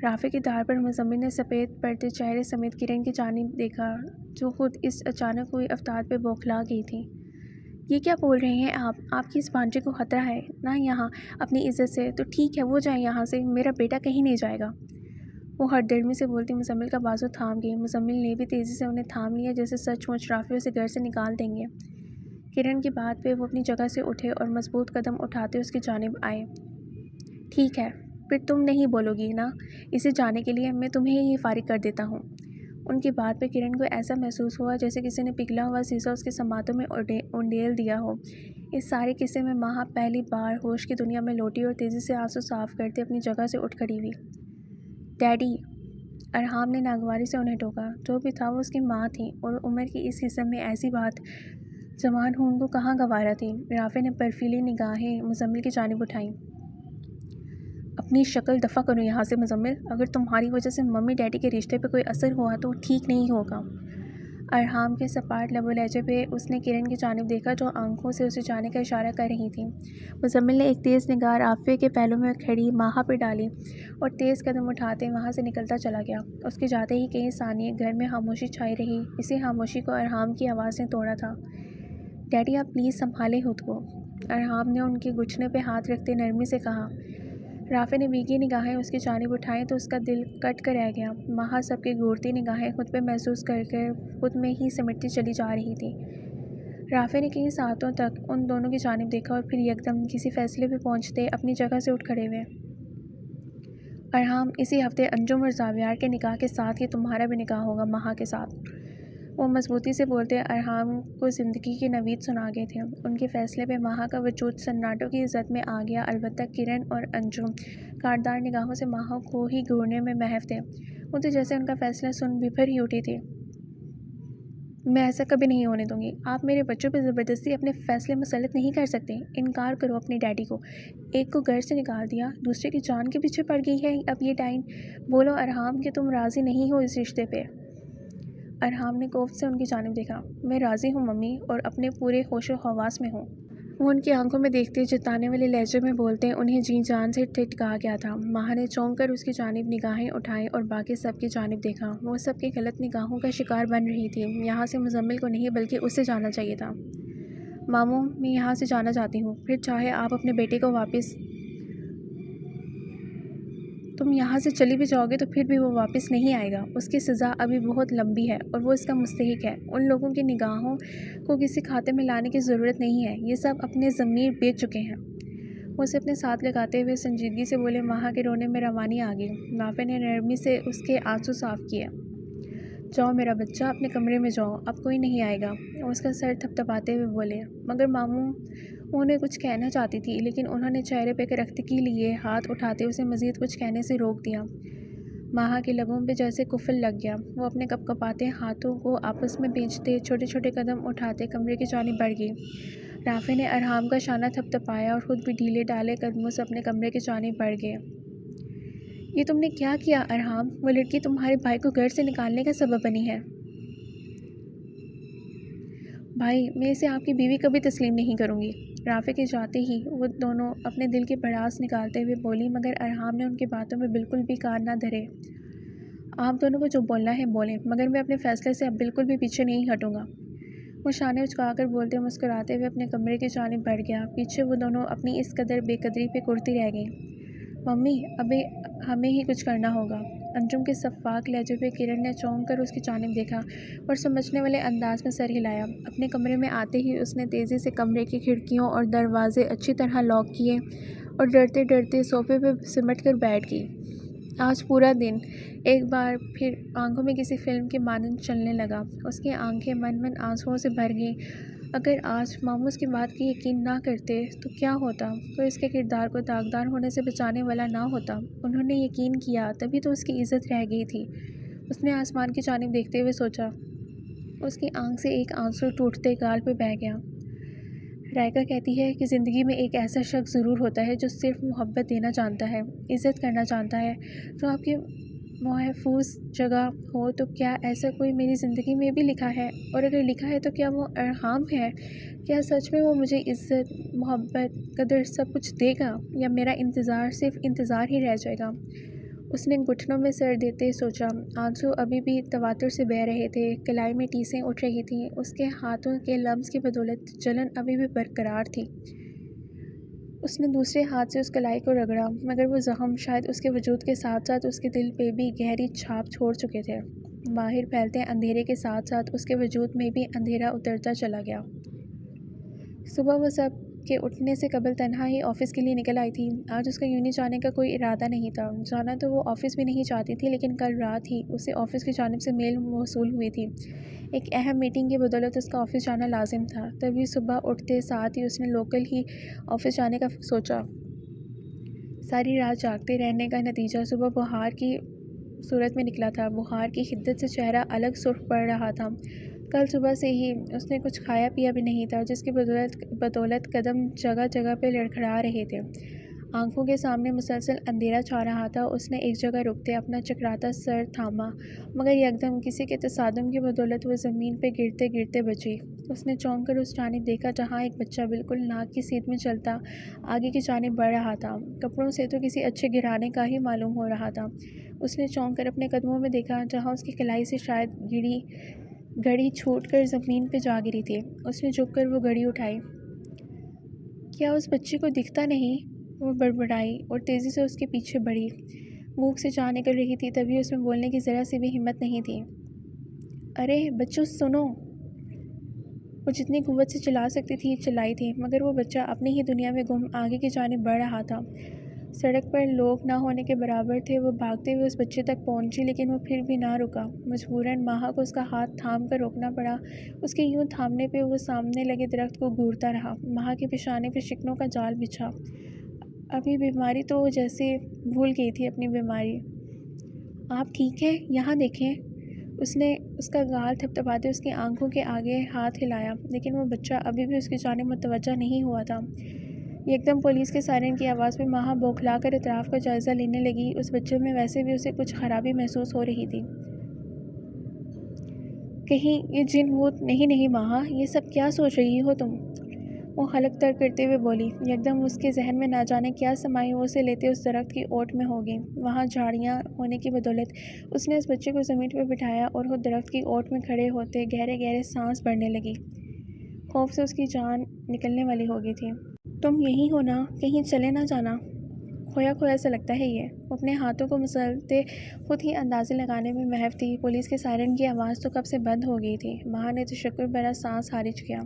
رافع کی دار پر مزمل نے سفید پڑتے چہرے سمیت کرن کی جانب دیکھا جو خود اس اچانک ہوئی افتاد پہ بوکھلا گئی تھی۔ یہ کیا بول رہے ہیں آپ کی اس بانجے کو خطرہ ہے نا یہاں اپنی عزت سے؟ تو ٹھیک ہے وہ جائیں یہاں سے، میرا بیٹا کہیں نہیں جائے گا۔ وہ ہر درمی سے بولتی مزمل کا بازو تھام گئی۔ مزمل نے بھی تیزی سے انہیں تھام لیا جیسے سچ مچ رافع اسے گھر سے نکال دیں گے۔ کرن کی بات پہ وہ اپنی جگہ سے اٹھے اور مضبوط قدم اٹھاتے اس کی جانب آئے۔ ٹھیک ہے، پھر تم نہیں بولو گی نا اسے جانے کے لیے، میں تمہیں ہی فارغ کر دیتا ہوں۔ ان کی بات پہ کرن کو ایسا محسوس ہوا جیسے کسی نے پگھلا ہوا سیسا اس کے سماعتوں میں انڈیل دیا ہو۔ اس سارے قصے میں ماہا پہلی بار ہوش کی دنیا میں لوٹی اور تیزی سے آنسو صاف کرتے اپنی جگہ سے اٹھ کھڑی ہوئی۔ ڈیڈی، ارحام نے ناگواری سے انہیں ٹوکا۔ جو بھی تھا وہ اس کی ماں تھی اور عمر کی اس قسم میں ایسی بات جوان ہوں ان کو کہاں گوارا تھی۔ رافع نے برفیلی نگاہیں مزمل کی جانب اٹھائیں۔ اپنی شکل دفع کرو یہاں سے مزمل، اگر تمہاری وجہ سے ممی ڈیڈی کے رشتے پہ کوئی اثر ہوا تو ٹھیک نہیں ہوگا۔ ارحام کے سپاٹ لب و لہجے پہ اس نے کرن کی جانب دیکھا جو آنکھوں سے اسے جانے کا اشارہ کر رہی تھی۔ مزمل نے ایک تیز نگار عافیہ کے پہلو میں کھڑی ماہا پہ ڈالی اور تیز قدم اٹھاتے وہاں سے نکلتا چلا گیا۔ اس کے جاتے ہی کئی ثانیے گھر میں خاموشی چھائی رہی۔ اسی خاموشی کو ارحام کی آواز نے توڑا تھا۔ ڈیڈی آپ پلیز سنبھالیں خود کو، ارحام نے ان کے گھٹنے پہ ہاتھ رکھتے نرمی سے کہا۔ رافع نے بھیگی نگاہیں اس کی جانب اٹھائیں تو اس کا دل کٹ کر رہ گیا۔ ماہا سب کی گھورتی نگاہیں خود پہ محسوس کر کر خود میں ہی سمٹتی چلی جا رہی تھی۔ رافع نے کئی ساعتوں تک ان دونوں کی جانب دیکھا اور پھر یکدم کسی فیصلے پہ پہنچتے اپنی جگہ سے اٹھ کھڑے ہوئے۔ ارحام، اسی ہفتے انجم اور زاویار کے نکاح کے ساتھ ہی تمہارا بھی نکاح ہوگا ماہا کے ساتھ۔ وہ مضبوطی سے بولتے ارحام کو زندگی کی نوید سنا گئے تھے۔ ان کے فیصلے پہ ماہا کا وجود سناٹوں کی عزت میں آ گیا، البتہ کرن اور انجم کاٹدار نگاہوں سے ماہا کو ہی گھورنے میں محو تھے۔ وہ تو جیسے ان کا فیصلہ سن بھر ہی اٹھی تھی۔ میں ایسا کبھی نہیں ہونے دوں گی۔ آپ میرے بچوں پہ زبردستی اپنے فیصلے مسلط نہیں کر سکتے۔ انکار کرو اپنے ڈیڈی کو۔ ایک کو گھر سے نکال دیا، دوسرے کی جان کے پیچھے پڑ گئی ہے اب یہ ٹائم۔ بولو ارحام کہ تم راضی نہیں ہو اس رشتے پہ۔ ارحام نے کوفت سے ان کی جانب دیکھا۔ میں راضی ہوں ممی، اور اپنے پورے ہوش و حواس میں ہوں۔ وہ ان کی آنکھوں میں دیکھتے جتانے والے لہجے میں بولتے انہیں جی جان سے ٹھٹکا گیا تھا۔ ماہا نے چونک کر اس کی جانب نگاہیں اٹھائیں اور باقی سب کی جانب دیکھا۔ وہ سب کی غلط نگاہوں کا شکار بن رہی تھی۔ یہاں سے مزمل کو نہیں بلکہ اسے جانا چاہیے تھا۔ ماموں، میں یہاں سے جانا چاہتی ہوں، پھر چاہے آپ اپنے بیٹے کو واپس تم یہاں سے چلی بھی جاؤ گے تو پھر بھی وہ واپس نہیں آئے گا۔ اس کی سزا ابھی بہت لمبی ہے اور وہ اس کا مستحق ہے۔ ان لوگوں کی نگاہوں کو کسی کھاتے میں لانے کی ضرورت نہیں ہے۔ یہ سب اپنے ضمیر بیچ چکے ہیں۔ وہ اسے اپنے ساتھ لگاتے ہوئے سنجیدگی سے بولے۔ ماہا کے رونے میں روانی آ گئی۔ رافع نے نرمی سے اس کے آنسو صاف کیے۔ جاؤ میرا بچہ، اپنے کمرے میں جاؤ، اب کوئی نہیں آئے گا۔ وہ اس کا سر تھپتھپاتے ہوئے بولے۔ مگر ماموں، وہ انہیں کچھ کہنا چاہتی تھی لیکن انہوں نے چہرے پہ رختگی لیے ہاتھ اٹھاتے اسے مزید کچھ کہنے سے روک دیا۔ ماہا کے لبوں پہ جیسے قفل لگ گیا۔ وہ اپنے کپکپاتے ہاتھوں کو آپس میں بھیجتے چھوٹے چھوٹے قدم اٹھاتے کمرے کی جانب بڑھ گئی۔ رافع نے ارحام کا شانہ تھپتھپایا اور خود بھی ڈھیلے ڈالے قدموں سے اپنے کمرے کی جانب بڑھ گئے۔ یہ تم نے کیا کیا ارحام؟ وہ لڑکی تمہارے بھائی کو گھر سے نکالنے کا سبب بنی ہے۔ بھائی، میں اسے آپ کی بیوی کبھی تسلیم نہیں کروں گی۔ رافع کے جاتے ہی وہ دونوں اپنے دل کی بھڑاس نکالتے ہوئے بولی، مگر ارحام نے ان کی باتوں میں بالکل بھی کان نہ دھرے۔ آپ دونوں کو جو بولنا ہے بولیں، مگر میں اپنے فیصلے سے اب بالکل بھی پیچھے نہیں ہٹوں گا۔ وہ شانے اچکا کر بولتے مسکراتے ہوئے اپنے کمرے کی جانب بڑھ گیا۔ پیچھے وہ دونوں اپنی اس قدر بے قدری پہ کرتی رہ گئیں۔ ممی، ابھی ہمیں ہی کچھ کرنا ہوگا۔ انجم کے شفاق لہجے پہ کرن نے چونک کر اس کی جانب دیکھا اور سمجھنے والے انداز میں سر ہلایا۔ اپنے کمرے میں آتے ہی اس نے تیزی سے کمرے کی کھڑکیوں اور دروازے اچھی طرح لاک کیے اور ڈرتے ڈرتے صوفے پہ سمٹ کر بیٹھ گئی۔ آج پورا دن ایک بار پھر آنکھوں میں کسی فلم کے مانند چلنے لگا۔ اس کی آنکھیں من آنسوؤں سے بھر گئیں۔ اگر آج ماموں اس کی بات کی یقین نہ کرتے تو کیا ہوتا؟ کوئی اس کے کردار کو داغدار ہونے سے بچانے والا نہ ہوتا۔ انہوں نے یقین کیا، تبھی تو اس کی عزت رہ گئی تھی۔ اس نے آسمان کی جانب دیکھتے ہوئے سوچا۔ اس کی آنکھ سے ایک آنسو ٹوٹتے گال پہ بہہ گیا۔ رائکا کہتی ہے کہ زندگی میں ایک ایسا شخص ضرور ہوتا ہے جو صرف محبت دینا جانتا ہے، عزت کرنا جانتا ہے، جو آپ کی محفوظ جگہ ہو۔ تو کیا ایسا کوئی میری زندگی میں بھی لکھا ہے؟ اور اگر لکھا ہے تو کیا وہ ارحام ہے؟ کیا سچ میں وہ مجھے عزت، محبت، قدر سب کچھ دے گا، یا میرا انتظار صرف انتظار ہی رہ جائے گا؟ اس نے گھٹنوں میں سر دیتے سوچا۔ آنسو ابھی بھی تواتر سے بہہ رہے تھے، کلائی میں ٹیسیں اٹھ رہی تھیں۔ اس کے ہاتھوں کے لمس کی بدولت جلن ابھی بھی برقرار تھی۔ اس نے دوسرے ہاتھ سے اس کلائی کو رگڑا، مگر وہ زخم شاید اس کے وجود کے ساتھ ساتھ اس کے دل پہ بھی گہری چھاپ چھوڑ چکے تھے۔ باہر پھیلتے اندھیرے کے ساتھ ساتھ اس کے وجود میں بھی اندھیرا اترتا چلا گیا۔ صبح وہ سب کے اٹھنے سے قبل تنہا ہی آفس کے لیے نکل آئی تھی۔ آج اس کا یونی جانے کا کوئی ارادہ نہیں تھا۔ جانا تو وہ آفس بھی نہیں چاہتی تھی، لیکن کل رات ہی اسے آفس کی جانب سے میل موصول ہوئی تھی۔ ایک اہم میٹنگ کی بدولت اس کا آفس جانا لازم تھا۔ تبھی صبح اٹھتے ساتھ ہی اس نے لوکل ہی آفس جانے کا سوچا۔ ساری رات جاگتے رہنے کا نتیجہ صبح بخار کی صورت میں نکلا تھا۔ بخار کی حدت سے چہرہ الگ سرخ پڑ رہا تھا۔ کل صبح سے ہی اس نے کچھ کھایا پیا بھی نہیں تھا، جس کی بدولت قدم جگہ جگہ پہ لڑکھڑا رہے تھے۔ آنکھوں کے سامنے مسلسل اندھیرا چھا رہا تھا۔ اس نے ایک جگہ رکتے اپنا چکراتا سر تھاما، مگر یکدم کسی کے تصادم کی بدولت وہ زمین پہ گرتے گرتے بچی۔ اس نے چونک کر اس جانب دیکھا جہاں ایک بچہ بالکل ناک کی سیدھ میں چلتا آگے کی جانب بڑھ رہا تھا۔ کپڑوں سے تو کسی اچھے گھرانے کا ہی معلوم ہو رہا تھا۔ اس نے چونک کر اپنے قدموں میں دیکھا جہاں اس کی کلائی سے شاید گھڑی چھوٹ کر زمین پہ جا گری تھی۔ اس نے جھک کر وہ گھڑی اٹھائی۔ کیا اس بچے کو دکھتا نہیں؟ وہ بڑبڑائی اور تیزی سے اس کے پیچھے بڑھی۔ منہ سے جان نکل رہی تھی، تبھی اس میں بولنے کی ذرا سی بھی ہمت نہیں تھی۔ ارے بچوں سنو! وہ جتنی قوت سے چلا سکتی تھی چلائی تھی، مگر وہ بچہ اپنی ہی دنیا میں گم آگے کی جانب بڑھ رہا تھا۔ سڑک پر لوگ نہ ہونے کے برابر تھے۔ وہ بھاگتے ہوئے اس بچے تک پہنچی، لیکن وہ پھر بھی نہ رکا۔ مجبوراً ماہا کو اس کا ہاتھ تھام کر روکنا پڑا۔ اس کے یوں تھامنے پہ وہ سامنے لگے درخت کو گھورتا رہا۔ ماہا کے پیشانے پہ شکنوں کا جال بچھا۔ ابھی بیماری تو وہ جیسے بھول گئی تھی اپنی بیماری۔ آپ ٹھیک ہیں؟ یہاں دیکھیں۔ اس نے اس کا گال تھپتھپاتے اس کی آنکھوں کے آگے ہاتھ ہلایا، لیکن وہ بچہ ابھی بھی اس کی جانب متوجہ نہیں ہوا تھا۔ یکدم پولیس کے سائرن کی آواز پہ ماہا بوکھلا کر اطراف کا جائزہ لینے لگی۔ اس بچے میں ویسے بھی اسے کچھ خرابی محسوس ہو رہی تھی۔ کہیں یہ جن بھوت نہیں ماہا، یہ سب کیا سوچ رہی ہو تم؟ وہ حلق تر کرتے ہوئے بولی۔ یکدم اس کے ذہن میں نہ جانے کیا سمائی وہ اسے لیتے اس درخت کی اوٹ میں ہو گئی۔ وہاں جھاڑیاں ہونے کی بدولت اس نے اس بچے کو زمین پہ بٹھایا اور وہ درخت کی اوٹ میں کھڑے ہوتے گہرے گہرے سانس بھرنے لگی۔ خوف سے اس کی جان نکلنے والی ہو گئی تھی۔ تم یہی ہو نا؟ کہیں چلے نہ جانا؟ کھویا کھویا سا لگتا ہے یہ۔ وہ اپنے ہاتھوں کو مسلتے خود ہی اندازے لگانے میں محو تھی۔ پولیس کے سائرن کی آواز تو کب سے بند ہو گئی تھی۔ ماہا نے تشکر بھرا سانس خارج کیا۔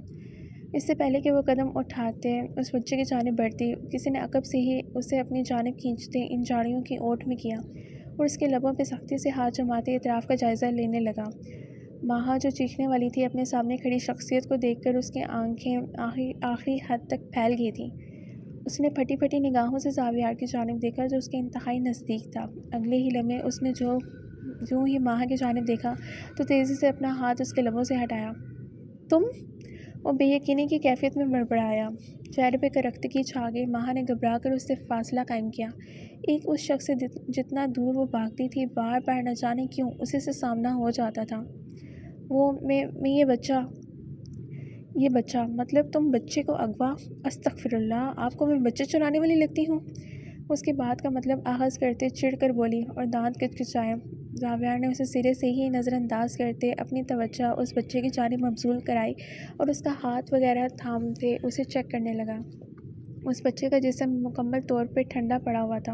اس سے پہلے کہ وہ قدم اٹھاتے اس بچے کی جانب بڑھتی، کسی نے عقب سے ہی اسے اپنی جانب کھینچتے ان جھاڑیوں کی اوٹ میں کیا اور اس کے لبوں پہ سختی سے ہاتھ جماتے اطراف کا جائزہ لینے لگا۔ ماہا جو چیخنے والی تھی، اپنے سامنے کھڑی شخصیت کو دیکھ کر اس کی آنکھیں آخری حد تک پھیل گئی تھیں۔ اس نے پھٹی پھٹی نگاہوں سے زاویار کی جانب دیکھا جو اس کے انتہائی نزدیک تھا۔ اگلے ہی لمحے اس نے جو ہی ماہا کی جانب دیکھا تو تیزی سے اپنا ہاتھ اس کے لبوں سے ہٹایا۔ تم؟ وہ بے یقینی کی کیفیت میں بڑبڑایا۔ چہرے پہ کرختگی چھا گئی۔ ماہا نے گھبرا کر اس سے فاصلہ قائم کیا۔ ایک اس شخص سے جتنا دور وہ بھاگتی تھی، بار بار نہ جانے کیوں اسی سے سامنا ہو جاتا تھا۔ میں یہ بچہ مطلب تم بچے کو اغوا؟ استغفر اللہ، آپ کو میں بچے چرانے والی لگتی ہوں؟ اس کے بات کا مطلب آغاز کرتے چڑھ کر بولی اور دانت کچکچائے۔ زاویار نے اسے سرے سے ہی نظر انداز کرتے اپنی توجہ اس بچے کی جانب مبذول کرائی اور اس کا ہاتھ وغیرہ تھامتے اسے چیک کرنے لگا۔ اس بچے کا جسم مکمل طور پہ ٹھنڈا پڑا ہوا تھا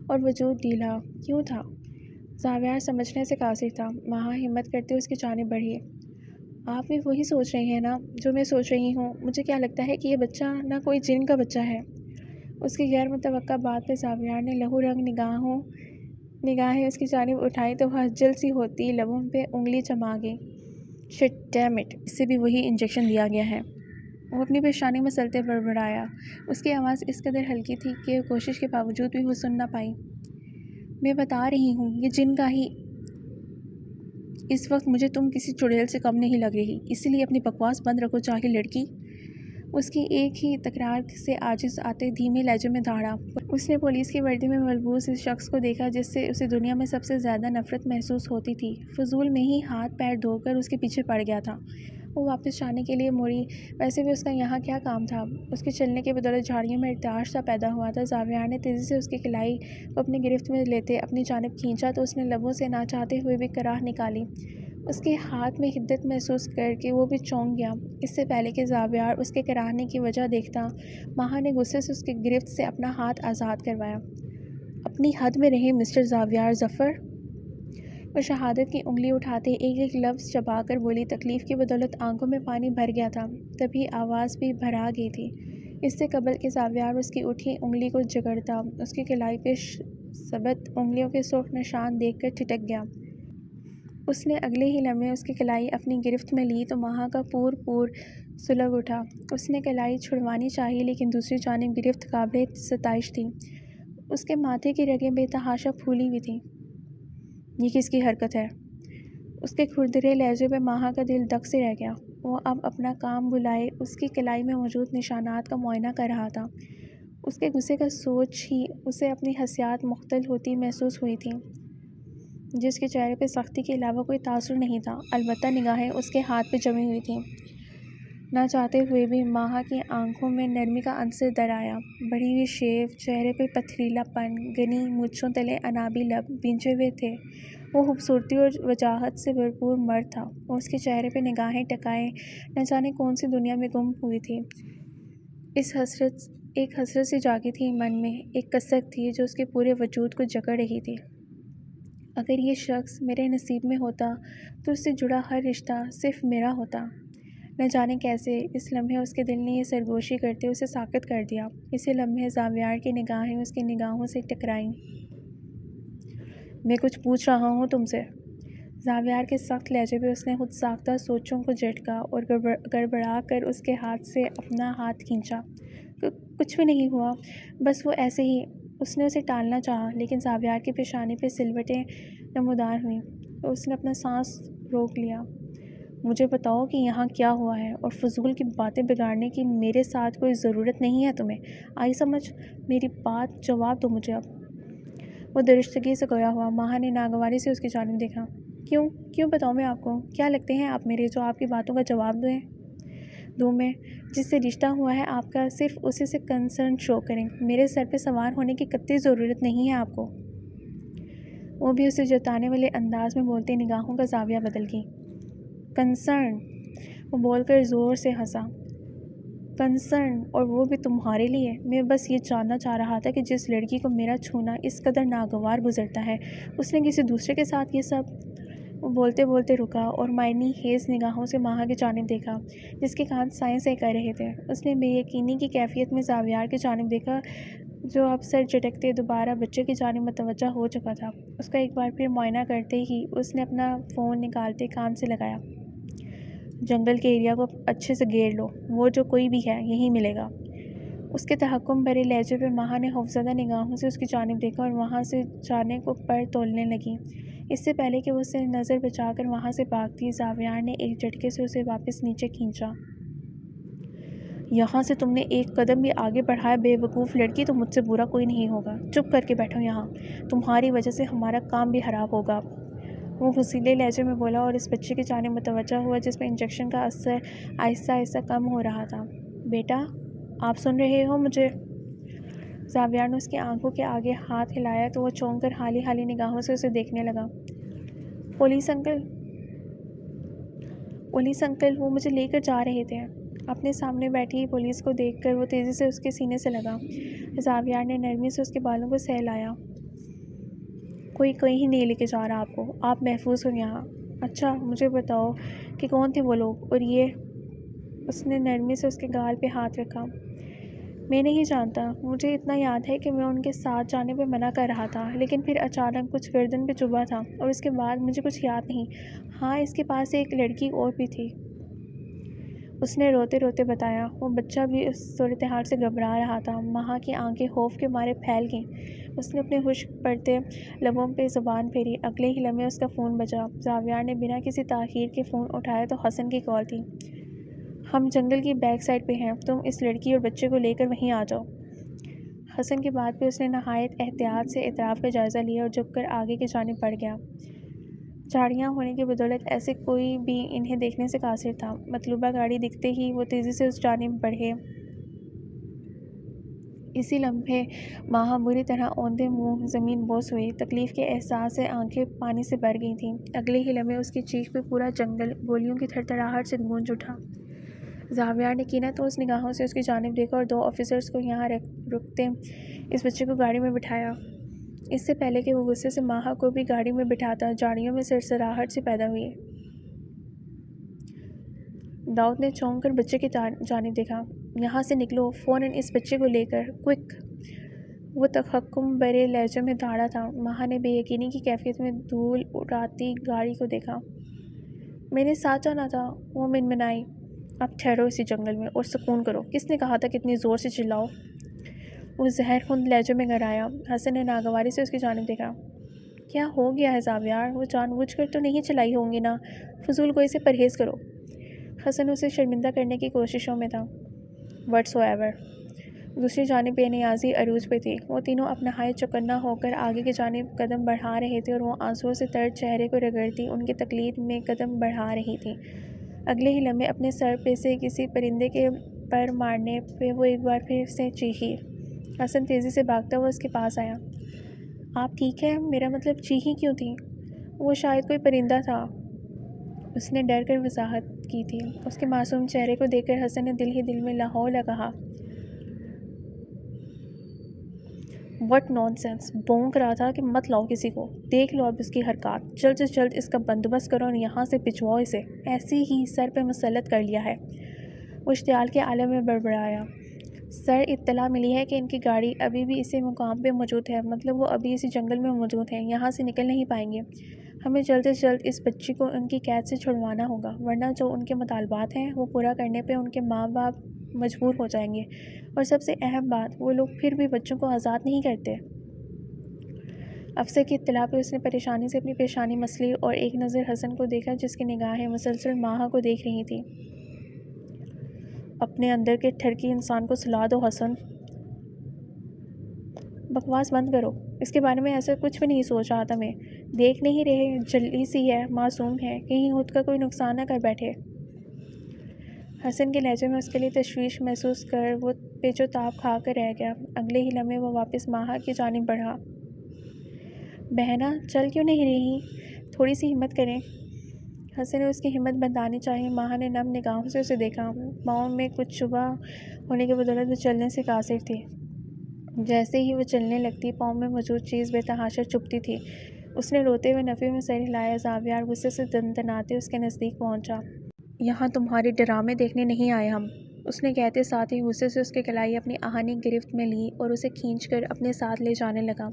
اور وجود ڈھیلا کیوں تھا؟ زاویار سمجھنے سے قاصر تھا۔ ماہا ہمت کرتے اس کی جانب بڑھی۔ آپ بھی وہی سوچ رہے ہیں نا جو میں سوچ رہی ہوں؟ مجھے کیا لگتا ہے کہ یہ بچہ نہ کوئی جن کا بچہ ہے۔ اس کی غیر متوقع بات پہ زاویار نے لہو رنگ نگاہیں اس کی جانب اٹھائی تو وہ ہلچل سی ہوتی لبوں پہ انگلی جما گئی۔ شٹ ڈیم اٹ، اسے بھی وہی انجیکشن دیا گیا ہے۔ وہ اپنی پیشانی مسلتے بڑبڑایا۔ اس کی آواز اس قدر ہلکی تھی کہ کوشش کے باوجود بھی وہ سن نہ پائی۔ میں بتا رہی ہوں یہ جن کا ہی۔ اس وقت مجھے تم کسی چڑیل سے کم نہیں لگ رہی، اسی لیے اپنی بکواس بند رکھو جاہل لڑکی۔ اس کی ایک ہی تکرار سے عاجز آتے دھیمے لہجے میں دھاڑا۔ اس نے پولیس کی وردی میں ملبوس اس شخص کو دیکھا جس سے اسے دنیا میں سب سے زیادہ نفرت محسوس ہوتی تھی۔ فضول میں ہی ہاتھ پیر دھو کر اس کے پیچھے پڑ گیا تھا۔ وہ واپس جانے کے لیے مڑی۔ ویسے بھی اس کا یہاں کیا کام تھا؟ اس کے چلنے کے بدولت جھاڑیوں میں ارتعاش سا پیدا ہوا تھا۔ زاویار نے تیزی سے اس کی کلائی کو اپنی گرفت میں لیتے اپنی جانب کھینچا تو اس نے لبوں سے نہ چاہتے ہوئے بھی کراہ نکالی۔ اس کے ہاتھ میں حدت محسوس کر کے وہ بھی چونک گیا۔ اس سے پہلے کہ زاویار اس کے کراہنے کی وجہ دیکھتا، ماہا نے غصے سے اس کی گرفت سے اپنا ہاتھ آزاد کروایا۔ اپنی حد میں رہیں مسٹر زاویار ظفر۔ وہ شہادت کی انگلی اٹھاتے ایک ایک لفظ چبا کر بولی۔ تکلیف کی بدولت آنکھوں میں پانی بھر گیا تھا، تبھی آواز بھی بھرا گئی تھی۔ اس سے قبل کہ زاویار اس کی اٹھی انگلی کو جگڑتا، اس کی کلائی پہ ثبت انگلیوں کے سرخ نشان دیکھ کر ٹھٹک گیا۔ اس نے اگلے ہی لمحے اس کی کلائی اپنی گرفت میں لی تو ماہا کا پور سلگ اٹھا۔ اس نے کلائی چھڑوانی چاہی لیکن دوسری جانب گرفت قابل ستائش تھی۔ اس کے ماتھے کی رگیں بے تحاشا پھولی ہوئی تھیں۔ یہ کس کی حرکت ہے؟ اس کے کھردرے لہجے پہ ماہا کا دل دک سے رہ گیا۔ وہ اب اپنا کام بھلائے اس کی کلائی میں موجود نشانات کا معائنہ کر رہا تھا۔ اس کے غصے کا سوچ ہی اسے اپنی حسیات مختل ہوتی محسوس ہوئی تھی، جس کے چہرے پہ سختی کے علاوہ کوئی تاثر نہیں تھا، البتہ نگاہیں اس کے ہاتھ پہ جمی ہوئی تھیں۔ نہ چاہتے ہوئے بھی ماہا کی آنکھوں میں نرمی کا عنصر در آیا۔ بڑھی ہوئی شیو، چہرے پہ پتھریلا پن، گھنی مونچھوں تلے انابی لب بھینچے ہوئے تھے۔ وہ خوبصورتی اور وجاہت سے بھرپور مرد تھا اور اس کے چہرے پہ نگاہیں ٹکائے نہ جانے کون سی دنیا میں گم ہوئی تھی۔ ایک حسرت سی جاگی تھی من میں، ایک کسک تھی جو اس کے پورے وجود کو جکڑ رہی تھی۔ اگر یہ شخص میرے نصیب میں ہوتا تو اس سے جڑا ہر رشتہ صرف میرا ہوتا۔ نہ جانے کیسے اس لمحے اس کے دل نے یہ سرگوشی کرتے اسے ساکت کر دیا۔ اسی لمحے زاویار کی نگاہیں اس کی نگاہوں سے ٹکرائیں۔ میں کچھ پوچھ رہا ہوں تم سے۔ زاویار کے سخت لہجے پہ اس نے خود ساختہ سوچوں کو جھٹکا اور گڑبڑا کر اس کے ہاتھ سے اپنا ہاتھ کھینچا۔ کچھ بھی نہیں ہوا، بس وہ ایسے ہی۔ اس نے اسے ٹالنا چاہا، لیکن زاویار کی پیشانی پہ سلوٹیں نمودار ہوئیں اور اس نے اپنا سانس روک لیا۔ مجھے بتاؤ کہ یہاں کیا ہوا ہے، اور فضول کی باتیں بگاڑنے کی میرے ساتھ کوئی ضرورت نہیں ہے تمہیں، آئی سمجھ؟ میری بات جواب دو مجھے اب۔ وہ درشتگی سے گویا ہوا۔ ماہا نے ناگواری سے اس کی جانب دیکھا۔ کیوں بتاؤں میں آپ کو؟ کیا لگتے ہیں آپ میرے جو آپ کی باتوں کا جواب دوں میں؟ جس سے رشتہ ہوا ہے آپ کا صرف اسی سے کنسرن شو کریں، میرے سر پہ سوار ہونے کی قطعی ضرورت نہیں ہے آپ کو۔ وہ بھی اسے جتانے والے انداز میں بولتے نگاہوں کا زاویہ بدل گئی۔ کنسرن، وہ بول کر زور سے ہنسا۔ کنسرن، اور وہ بھی تمہارے لیے؟ میں بس یہ جاننا چاہ رہا تھا کہ جس لڑکی کو میرا چھونا اس قدر ناگوار گزرتا ہے، اس نے کسی دوسرے کے ساتھ یہ سب؟ وہ بولتے بولتے رکا اور مائنی خیز نگاہوں سے ماہا کی جانب دیکھا، جس کے کان سائیں سے کر رہے تھے۔ اس نے بے یقینی کی کیفیت میں زاویار کی جانب دیکھا، جو اب سر جھٹکتے دوبارہ بچے کی جانب متوجہ ہو چکا تھا۔ اس کا ایک بار پھر معائنہ کرتے ہی اس نے اپنا فون نکالتے کان سے لگایا۔ جنگل کے ایریا کو اچھے سے گھیر لو، وہ جو کوئی بھی ہے یہیں ملے گا۔ اس کے تحکم بھرے لہجے پہ ماہا نے خوفزدہ نگاہوں سے اس کی جانب دیکھا اور وہاں سے جانے کو پر تولنے لگی۔ اس سے پہلے کہ وہ اسے نظر بچا کر وہاں سے بھاگتی، زاویار نے ایک جھٹکے سے اسے واپس نیچے کھینچا۔ یہاں سے تم نے ایک قدم بھی آگے بڑھایا بے وقوف لڑکی تو مجھ سے برا کوئی نہیں ہوگا۔ چپ کر کے بیٹھو یہاں، تمہاری وجہ سے ہمارا کام بھی خراب ہوگا۔ وہ حسیلے لہجے میں بولا اور اس بچے کی جانب متوجہ ہوا جس پہ انجیکشن کا اثر آہستہ آہستہ کم ہو رہا تھا۔ بیٹا، آپ سن رہے ہو مجھے؟ زاویار نے اس کی آنکھوں کے آگے ہاتھ ہلایا تو وہ چونک کر حالی حالی نگاہوں سے اسے دیکھنے لگا۔ پولیس انکل وہ مجھے لے کر جا رہے تھے۔ اپنے سامنے بیٹھی پولیس کو دیکھ کر وہ تیزی سے اس کے سینے سے لگا۔ زاویار نے نرمی سے اس کے بالوں کو سہلایا۔ کوئی کہیں نہیں لے کے جا رہا آپ کو، آپ محفوظ ہو یہاں۔ اچھا مجھے بتاؤ کہ کون تھے وہ لوگ، اور یہ؟ اس نے نرمی سے اس کے گال پہ ہاتھ رکھا۔ میں نہیں جانتا، مجھے اتنا یاد ہے کہ میں ان کے ساتھ جانے پہ منع کر رہا تھا، لیکن پھر اچانک کچھ گردن پہ چبھا تھا اور اس کے بعد مجھے کچھ یاد نہیں۔ ہاں، اس کے پاس ایک لڑکی اور بھی تھی، اس نے روتے روتے بتایا۔ وہ بچہ بھی اس صورتحال سے گھبرا رہا تھا۔ ماہا کی آنکھیں خوف کے مارے پھیل گئیں۔ اس نے اپنے خشک پڑتے لبوں پہ زبان پھیری۔ اگلے ہی لمحے اس کا فون بجا۔ زاویار نے بنا کسی تاخیر کے فون اٹھایا تو حسن کی کال تھی۔ ہم جنگل کی بیک سائڈ پہ ہیں، تم اس لڑکی اور بچے کو لے کر وہیں آ جاؤ۔ حسن کی بات پہ اس نے نہایت احتیاط سے اطراف کا جائزہ لیا اور جھک کر آگے کی جانب بڑھ گیا۔ جھاڑیاں ہونے کی بدولت ایسے کوئی بھی انہیں دیکھنے سے قاصر تھا۔ مطلوبہ گاڑی دکھتے ہی وہ تیزی سے اس جانب بڑھے۔ اسی لمحے ماہا بری طرح اوندھے منہ زمین بوس ہوئی۔ تکلیف کے احساس سے آنکھیں پانی سے بھر گئی تھیں۔ اگلے ہی لمحے اس کی چیخ پہ پورا جنگل گولیوں کی تھڑتھڑاہٹ سے گونج اٹھا۔ زاویار نے کینہ توز نگاہوں سے اس کی جانب دیکھا اور 2 آفیسرز کو یہاں رکتے اس بچے کو گاڑی میں بٹھایا۔ اس سے پہلے کہ وہ غصے سے ماہا کو بھی گاڑی میں بٹھاتا، جھاڑیوں میں سرسراہٹ سی پیدا ہوئی۔ داؤد نے چونک کر بچے کی جانب دیکھا۔ یہاں سے نکلو، فوراً اس بچے کو لے کر، کوئک! وہ تحکم بھرے لہجے میں دھاڑا تھا۔ ماہا نے بے یقینی کی کیفیت میں دھول اڑاتی گاڑی کو دیکھا۔ میں نے ساتھ جانا تھا، وہ منمنائی۔ اب ٹھہرو اسی جنگل میں اور سکون کرو، کس نے کہا تھا کہ اتنی زور سے چلاؤ؟ وہ زہر خند لہجے میں گھرایا۔ حسن نے ناگواری سے اس کی جانب دیکھا۔ کیا ہو گیا ہے زاویار؟ وہ جان بوجھ کر تو نہیں چلائی ہوں گی نا؟ فضول گوئی سے پرہیز کرو۔ حسن اسے شرمندہ کرنے کی کوششوں میں تھا۔ وٹس ایور، دوسری جانب بے نیازی عروج پہ تھی۔ وہ تینوں اب نہایت چوکنا ہو کر آگے کی جانب قدم بڑھا رہے تھے اور وہ آنسوؤں سے تر چہرے کو رگڑتی ان کی تقلید میں قدم بڑھا رہی تھی۔ اگلے ہی لمحے اپنے سر پہ سے کسی پرندے کے پر مارنے پہ وہ ایک بار پھر سے چیخی۔ حسن تیزی سے بھاگتا ہوا اس کے پاس آیا۔ آپ ٹھیک ہیں؟ میرا مطلب چیخی کیوں تھی؟ وہ شاید کوئی پرندہ تھا، اس نے ڈر کر وضاحت کی تھی۔ اس کے معصوم چہرے کو دیکھ کر حسن نے دل ہی دل میں لا حول کہا۔ What naan sense! بونک رہا تھا کہ مت لاؤ کسی کو، دیکھ لو اب اس کی حرکات، جلد سے جلد اس کا بندوبست کرو اور یہاں سے بھجواؤ اسے، ایسے ہی سر پہ مسلط کر لیا ہے۔ وہ اشتعال کے عالم میں بڑبڑایا۔ سر، اطلاع ملی ہے کہ ان کی گاڑی ابھی بھی اسی مقام پہ موجود ہے، مطلب وہ ابھی اسی جنگل میں موجود ہیں، یہاں سے نکل نہیں پائیں گے۔ ہمیں جلد سے جلد اس بچی کو ان کی قید سے چھڑوانا ہوگا، ورنہ جو ان کے مطالبات ہیں وہ پورا کرنے پہ ان کے ماں باپ مجبور ہو جائیں گے، اور سب سے اہم بات، وہ لوگ پھر بھی بچوں کو آزاد نہیں کرتے۔ افسر کی اطلاع پہ اس نے پریشانی سے اپنی پیشانی مسلی اور ایک نظر حسن کو دیکھا جس کی نگاہیں مسلسل ماہا کو دیکھ رہی تھیں۔ اپنے اندر کے ٹھرکی انسان کو سلا دو حسن۔ بکواس بند کرو، اس کے بارے میں ایسا کچھ بھی نہیں سوچ رہا تھا میں۔ دیکھ نہیں رہے جلی سی ہے، معصوم ہے، کہیں خود کا کوئی نقصان نہ کر بیٹھے۔ حسن کے لہجے میں اس کے لیے تشویش محسوس کر وہ پیچ و تاب کھا کر رہ گیا۔ اگلے ہی لمحے وہ واپس ماہا کی جانب بڑھا۔ بہنا، چل کیوں نہیں رہی؟ تھوڑی سی ہمت کریں۔ حسن نے اس کی ہمت بندھانی چاہی۔ ماہا نے نم نگاہوں سے اسے دیکھا۔ پاؤں میں کچھ شبہ ہونے کی بدولت وہ چلنے سے قاصر تھی۔ جیسے ہی وہ چلنے لگتی، پاؤں میں موجود چیز بے تحاشا چبھتی تھی۔ اس نے روتے ہوئے نفی میں سر ہلایا۔ زاویار غصے سے دندناتے اس کے نزدیک پہنچا۔ یہاں تمہارے ڈرامے دیکھنے نہیں آئے ہم، اس نے کہتے ساتھ ہی غصے سے اس کی کلائی اپنی آہنی گرفت میں لی اور اسے کھینچ کر اپنے ساتھ لے جانے لگا۔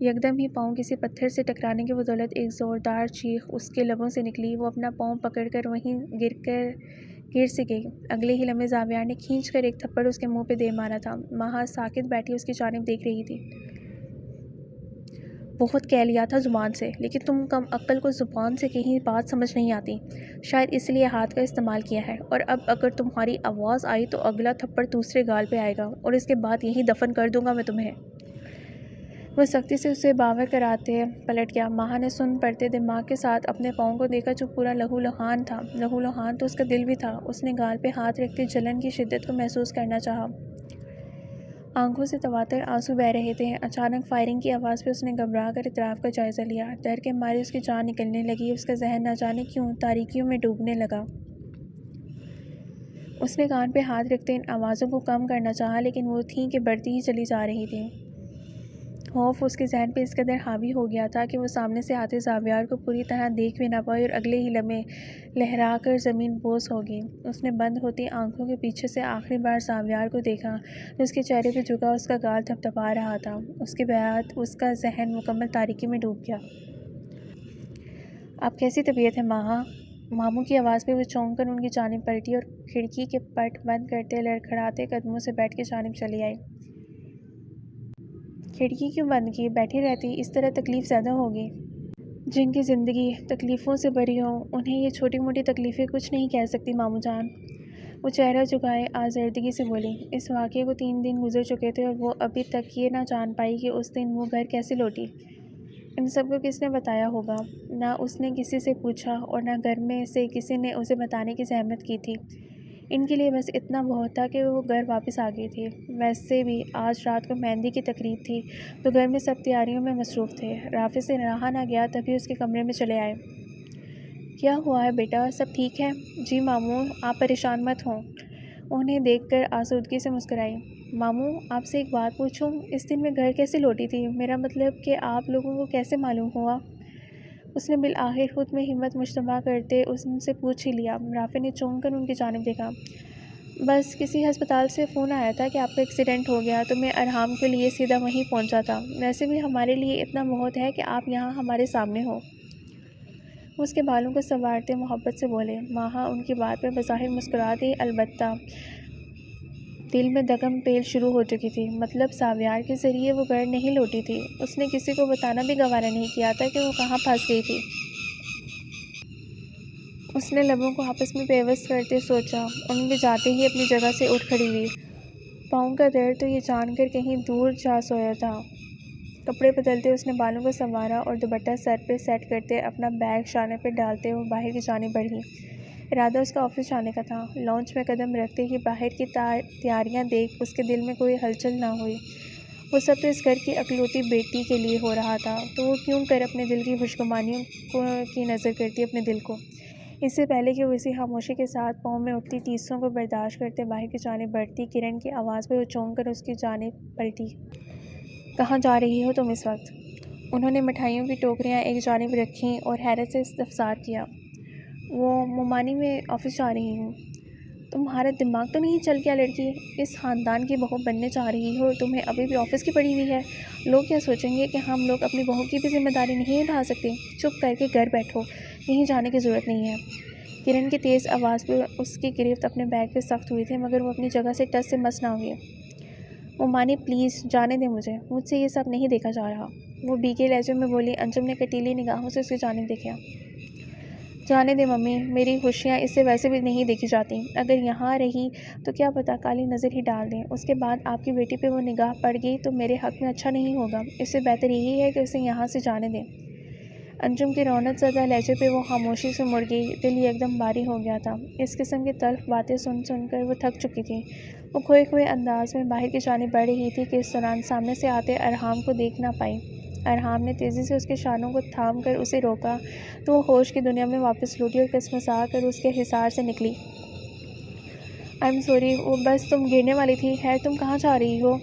یکدم ہی پاؤں کسی پتھر سے ٹکرانے کی بدولت ایک زوردار چیخ اس کے لبوں سے نکلی۔ وہ اپنا پاؤں پکڑ کر وہیں گر سی گئی۔ اگلے ہی لمحے زاویار نے کھینچ کر ایک تھپڑ اس کے منہ پہ دے مارا تھا۔ ماہا ساکت بیٹھی اس کی جانب دیکھ رہی تھی۔ بہت کہہ لیا تھا زبان سے، لیکن تم کم عقل کو زبان سے کہیں بات سمجھ نہیں آتی، شاید اس لیے ہاتھ کا استعمال کیا ہے، اور اب اگر تمہاری آواز آئی تو اگلا تھپڑ دوسرے گال پہ آئے گا، اور اس کے بعد یہیں دفن کر دوں گا میں تمہیں۔ وہ سختی سے اسے باور کراتے پلٹ گیا۔ ماہا نے سن پڑتے دماغ کے ساتھ اپنے پاؤں کو دیکھا جو پورا لہو لہان تھا۔ لہو لہان تو اس کا دل بھی تھا۔ اس نے گال پہ ہاتھ رکھتے جلن کی شدت کو محسوس کرنا چاہا۔ آنکھوں سے تواتر آنسو بہہ رہے تھے۔ اچانک فائرنگ کی آواز پہ اس نے گھبرا کر اطراف کا جائزہ لیا۔ ڈر کے مارے اس کی جان نکلنے لگی۔ اس کا ذہن نہ جانے کیوں تاریکیوں میں ڈوبنے لگا۔ اس نے کان پہ ہاتھ رکھتے ان آوازوں کو کم کرنا چاہا، لیکن وہ تھیں کہ بڑھتی ہی چلی جا رہی تھیں۔ خوف اس کے ذہن پہ اس قدر حاوی ہو گیا تھا کہ وہ سامنے سے آتے زاویار کو پوری طرح دیکھ بھی نہ پائی اور اگلے ہی لمحے لہرا کر زمین بوس ہو گئی۔ اس نے بند ہوتی آنکھوں کے پیچھے سے آخری بار زاویار کو دیکھا جو اس کے چہرے پہ جھکا اس کا گال تھپتھپا رہا تھا۔ اس کے بعد اس کا ذہن مکمل تاریکی میں ڈوب گیا۔ آپ کیسی طبیعت ہے ماہا؟ ماموں کی آواز پہ وہ چونک کر ان کی جانب پلٹی اور کھڑکی کے پٹ بند کرتے لڑکھڑاتے قدموں سے بیٹھ کی جانب چلی آئی۔ کھڑکی کیوں بند کی؟ بیٹھی رہتی، اس طرح تکلیف زیادہ ہوگی۔ جن کی زندگی تکلیفوں سے بھری ہو انہیں یہ چھوٹی موٹی تکلیفیں کچھ نہیں کہہ سکتی ماموں جان۔ وہ چہرہ جھکائے آزردگی سے بولی۔ اس واقعے کو 3 دن گزر چکے تھے اور وہ ابھی تک یہ نہ جان پائی کہ اس دن وہ گھر کیسے لوٹی۔ ان سب کو کس نے بتایا ہوگا؟ نہ اس نے کسی سے پوچھا اور نہ گھر میں سے کسی نے اسے بتانے کی زحمت کی تھی۔ ان کے لیے بس اتنا بہت تھا کہ وہ گھر واپس آ گئی تھی۔ ویسے بھی آج رات کو مہندی کی تقریب تھی تو گھر میں سب تیاریوں میں مصروف تھے۔ رافع سے رہا نہ گیا تبھی اس کے کمرے میں چلے آئے۔ کیا ہوا ہے بیٹا، سب ٹھیک ہے؟ جی ماموں، آپ پریشان مت ہوں۔ انہیں دیکھ کر آسودگی سے مسکرائی۔ ماموں، آپ سے ایک بات پوچھوں؟ اس دن میں گھر کیسے لوٹی تھی؟ میرا مطلب کہ آپ لوگوں کو کیسے معلوم ہوا؟ اس نے بالآخر خود میں ہمت مجتمع کرتے ان سے پوچھ ہی لیا۔ رافع نے چونک کر ان کی جانب دیکھا۔ بس کسی ہسپتال سے فون آیا تھا کہ آپ کا ایکسیڈنٹ ہو گیا تو میں ارحام کے لیے سیدھا وہیں پہنچا تھا۔ ویسے بھی ہمارے لیے اتنا بہت ہے کہ آپ یہاں ہمارے سامنے ہو۔ وہ اس کے بالوں کو سنوارتے محبت سے بولے۔ ماہا ان کی بات پہ بظاہر مسکرا دی، البتہ دل میں دگم پیل شروع ہو چکی تھی۔ مطلب زاویار کے ذریعے وہ گھر نہیں لوٹی تھی۔ اس نے کسی کو بتانا بھی گوارا نہیں کیا تھا کہ وہ کہاں پھنس گئی تھی۔ اس نے لبوں کو آپس میں پیوست کرتے سوچا۔ ان میں جاتے ہی اپنی جگہ سے اٹھ کھڑی ہوئی۔ پاؤں کا درد تو یہ جان کر کہیں دور جا سویا تھا۔ کپڑے بدلتے اس نے بالوں کو سنوارا اور دوپٹہ سر پہ سیٹ کرتے اپنا بیگ شانے پہ ڈالتے وہ باہر کی جانب بڑھی۔ ارادہ اس کا آفس جانے کا تھا۔ لانچ میں قدم رکھتے ہی باہر کی تیاریاں دیکھ اس کے دل میں کوئی ہلچل نہ ہوئی۔ وہ سب تو اس گھر کی اکلوتی بیٹی کے لیے ہو رہا تھا، تو وہ کیوں کر اپنے دل کی خوشگمانیوں کی نظر کرتی اپنے دل کو۔ اس سے پہلے کہ وہ اسی خاموشی کے ساتھ پاؤں میں اٹھتی تیسروں کو برداشت کرتے باہر کی جانب بڑھتی، کرن کی آواز پہ وہ چونک کر اس کی جانب پلٹی۔ کہاں جا رہی ہو تم اس وقت؟ انہوں نے مٹھائیوں کی ٹوکریاں ایک جانب رکھیں اور حیرت سے استفسار کیا۔ وہ مومانی میں آفس جا رہی ہوں۔ تمہارا دماغ تو نہیں چل گیا لڑکی؟ اس خاندان کی بہو بننے چاہ رہی ہو، تمہیں ابھی بھی آفس کی پڑی ہوئی ہے؟ لوگ کیا سوچیں گے کہ ہم لوگ اپنی بہو کی بھی ذمہ داری نہیں اٹھا سکتے؟ چپ کر کے گھر بیٹھو، کہیں جانے کی ضرورت نہیں ہے۔ کرن کی تیز آواز پہ اس کی گرفت اپنے بیگ پہ سخت ہوئی تھی، مگر وہ اپنی جگہ سے ٹس سے مس نہ ہوئی۔ مومانی پلیز جانے دیں مجھ سے یہ سب نہیں دیکھا جا رہا، وہ بیکے لہجے میں بولی۔ انجم نے کٹیلی نگاہوں سے اس کی جانب دیکھا۔ جانے دے ممی، میری خوشیاں اس سے ویسے بھی نہیں دیکھی جاتی، اگر یہاں رہی تو کیا پتہ کالی نظر ہی ڈال دیں، اس کے بعد آپ کی بیٹی پہ وہ نگاہ پڑ گئی تو میرے حق میں اچھا نہیں ہوگا، اس سے بہتر یہی ہے کہ اسے یہاں سے جانے دیں۔ انجم کے رونق زدہ لہجے پہ وہ خاموشی سے مڑ گئی، دل یکدم بھاری ہو گیا تھا۔ اس قسم کی تلخ باتیں سن سن کر وہ تھک چکی تھی۔ وہ کھوئے کھوئے انداز میں باہر کی جانب بڑھ رہی تھی کہ اس دوران سامنے سے آتے ارحام کو دیکھ نہ پائی۔ ارحام نے تیزی سے اس کے شانوں کو تھام کر اسے روکا تو وہ ہوش کی دنیا میں واپس لوٹی اور کسمسا کر اس کے حصار سے نکلی۔ آئی ایم سوری، وہ بس تم گرنے والی تھی۔ خیر تم کہاں جا رہی ہو؟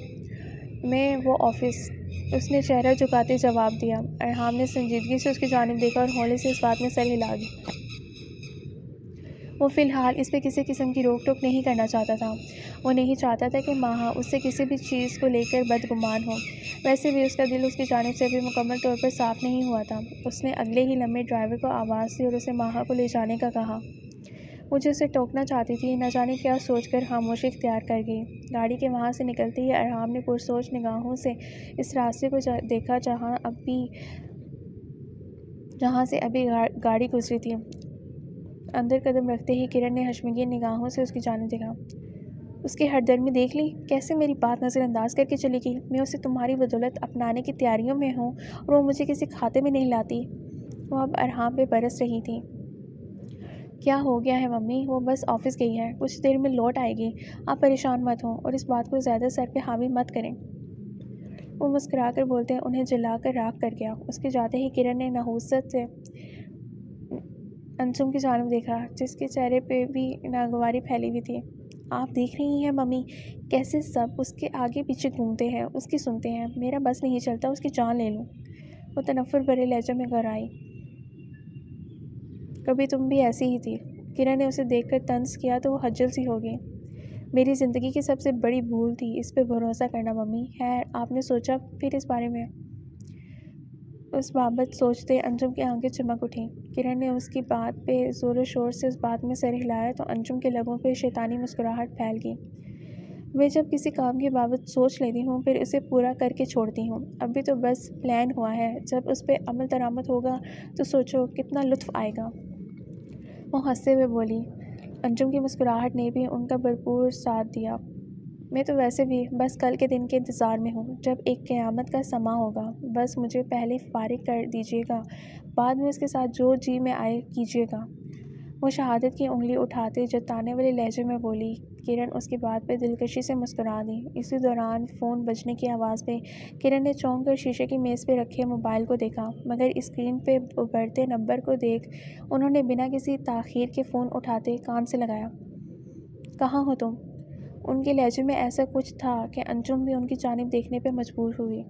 میں وہ آفس، اس نے چہرہ جھکاتے جواب دیا۔ ارحام نے سنجیدگی سے اس کی جانب دیکھا اور ہولے سے اس بات میں سر ہلا دی۔ وہ فی الحال اس پہ کسی قسم کی روک ٹوک نہیں کرنا چاہتا تھا۔ وہ نہیں چاہتا تھا کہ ماہا اس سے کسی بھی چیز کو لے کر بدگمان ہو۔ ویسے بھی اس کا دل اس کی جانب سے ابھی مکمل طور پر صاف نہیں ہوا تھا۔ اس نے اگلے ہی لمحے ڈرائیور کو آواز دی اور اسے ماہا کو لے جانے کا کہا۔ مجھے اسے ٹوکنا چاہتی تھی، نہ جانے کیا سوچ کر خاموشی اختیار کر گئی۔ گاڑی کے وہاں سے نکلتے ہی ارحام نے پرسوچ نگاہوں سے اس راستے کو دیکھا جہاں سے ابھی گاڑی گزری تھی۔ اندر قدم رکھتے ہی کرن نے حشمگین نگاہوں سے اس کی جانب دیکھا۔ اس کی ہردرمی دیکھ لی، کیسے میری بات نظر انداز کر کے چلی گئی۔ میں اسے تمہاری بدولت اپنانے کی تیاریوں میں ہوں اور وہ مجھے کسی کھاتے میں نہیں لاتی۔ وہ اب ارحام پہ برس رہی تھی۔ کیا ہو گیا ہے ممی؟ وہ بس آفس گئی ہے، کچھ دیر میں لوٹ آئے گی، آپ پریشان مت ہوں اور اس بات کو زیادہ سر پہ حاوی مت کریں۔ وہ مسکرا کر بولتے انہیں جلا کر راکھ کر گیا۔ اس کے جاتے ہی کرن نے نحوست سے انجم کی جانب دیکھا، جس کے چہرے پہ بھی ناگواری پھیلی ہوئی تھی۔ آپ دیکھ رہی ہیں ممی، کیسے سب اس کے آگے پیچھے گھومتے ہیں، اس کی سنتے ہیں، میرا بس نہیں چلتا اس کی جان لے لوں۔ وہ تنفر بھرے لہجے میں گھرائی۔ کبھی تم بھی ایسی ہی تھی۔ کرن نے اسے دیکھ کر طنز کیا تو وہ خجل سی ہو گئی۔ میری زندگی کی سب سے بڑی بھول تھی اس پہ بھروسہ کرنا ممی۔ خیر آپ نے سوچا پھر اس بارے میں؟ اس بابت سوچتے انجم کی آنکھیں چمک اٹھیں۔ کرن نے اس کی بات پہ زور و شور سے اس بات میں سر ہلایا تو انجم کے لبوں پہ شیطانی مسکراہٹ پھیل گئی۔ میں جب کسی کام کی بابت سوچ لیتی ہوں پھر اسے پورا کر کے چھوڑتی ہوں۔ ابھی تو بس پلان ہوا ہے، جب اس پہ عمل درآمد ہوگا تو سوچو کتنا لطف آئے گا۔ وہ ہنستے ہوئے بولی۔ انجم کی مسکراہٹ نے بھی ان کا بھرپور ساتھ دیا۔ میں تو ویسے بھی بس کل کے دن کے انتظار میں ہوں، جب ایک قیامت کا سماں ہوگا۔ بس مجھے پہلے فارغ کر دیجیے گا، بعد میں اس کے ساتھ جو جی میں آئے کیجیے گا۔ وہ شہادت کی انگلی اٹھاتے جتانے والے لہجے میں بولی۔ کرن اس کی بات پہ دلکشی سے مسکرا دی۔ اسی دوران فون بجنے کی آواز پہ کرن نے چونک کر شیشے کی میز پہ رکھے موبائل کو دیکھا، مگر اسکرین پہ ابھرتے نمبر کو دیکھ انہوں نے بنا کسی تاخیر کے فون اٹھاتے کان سے لگایا۔ کہاں ہو تم؟ ان کے لہجے میں ایسا کچھ تھا کہ انجم بھی ان کی جانب دیکھنے پہ مجبور ہوئی۔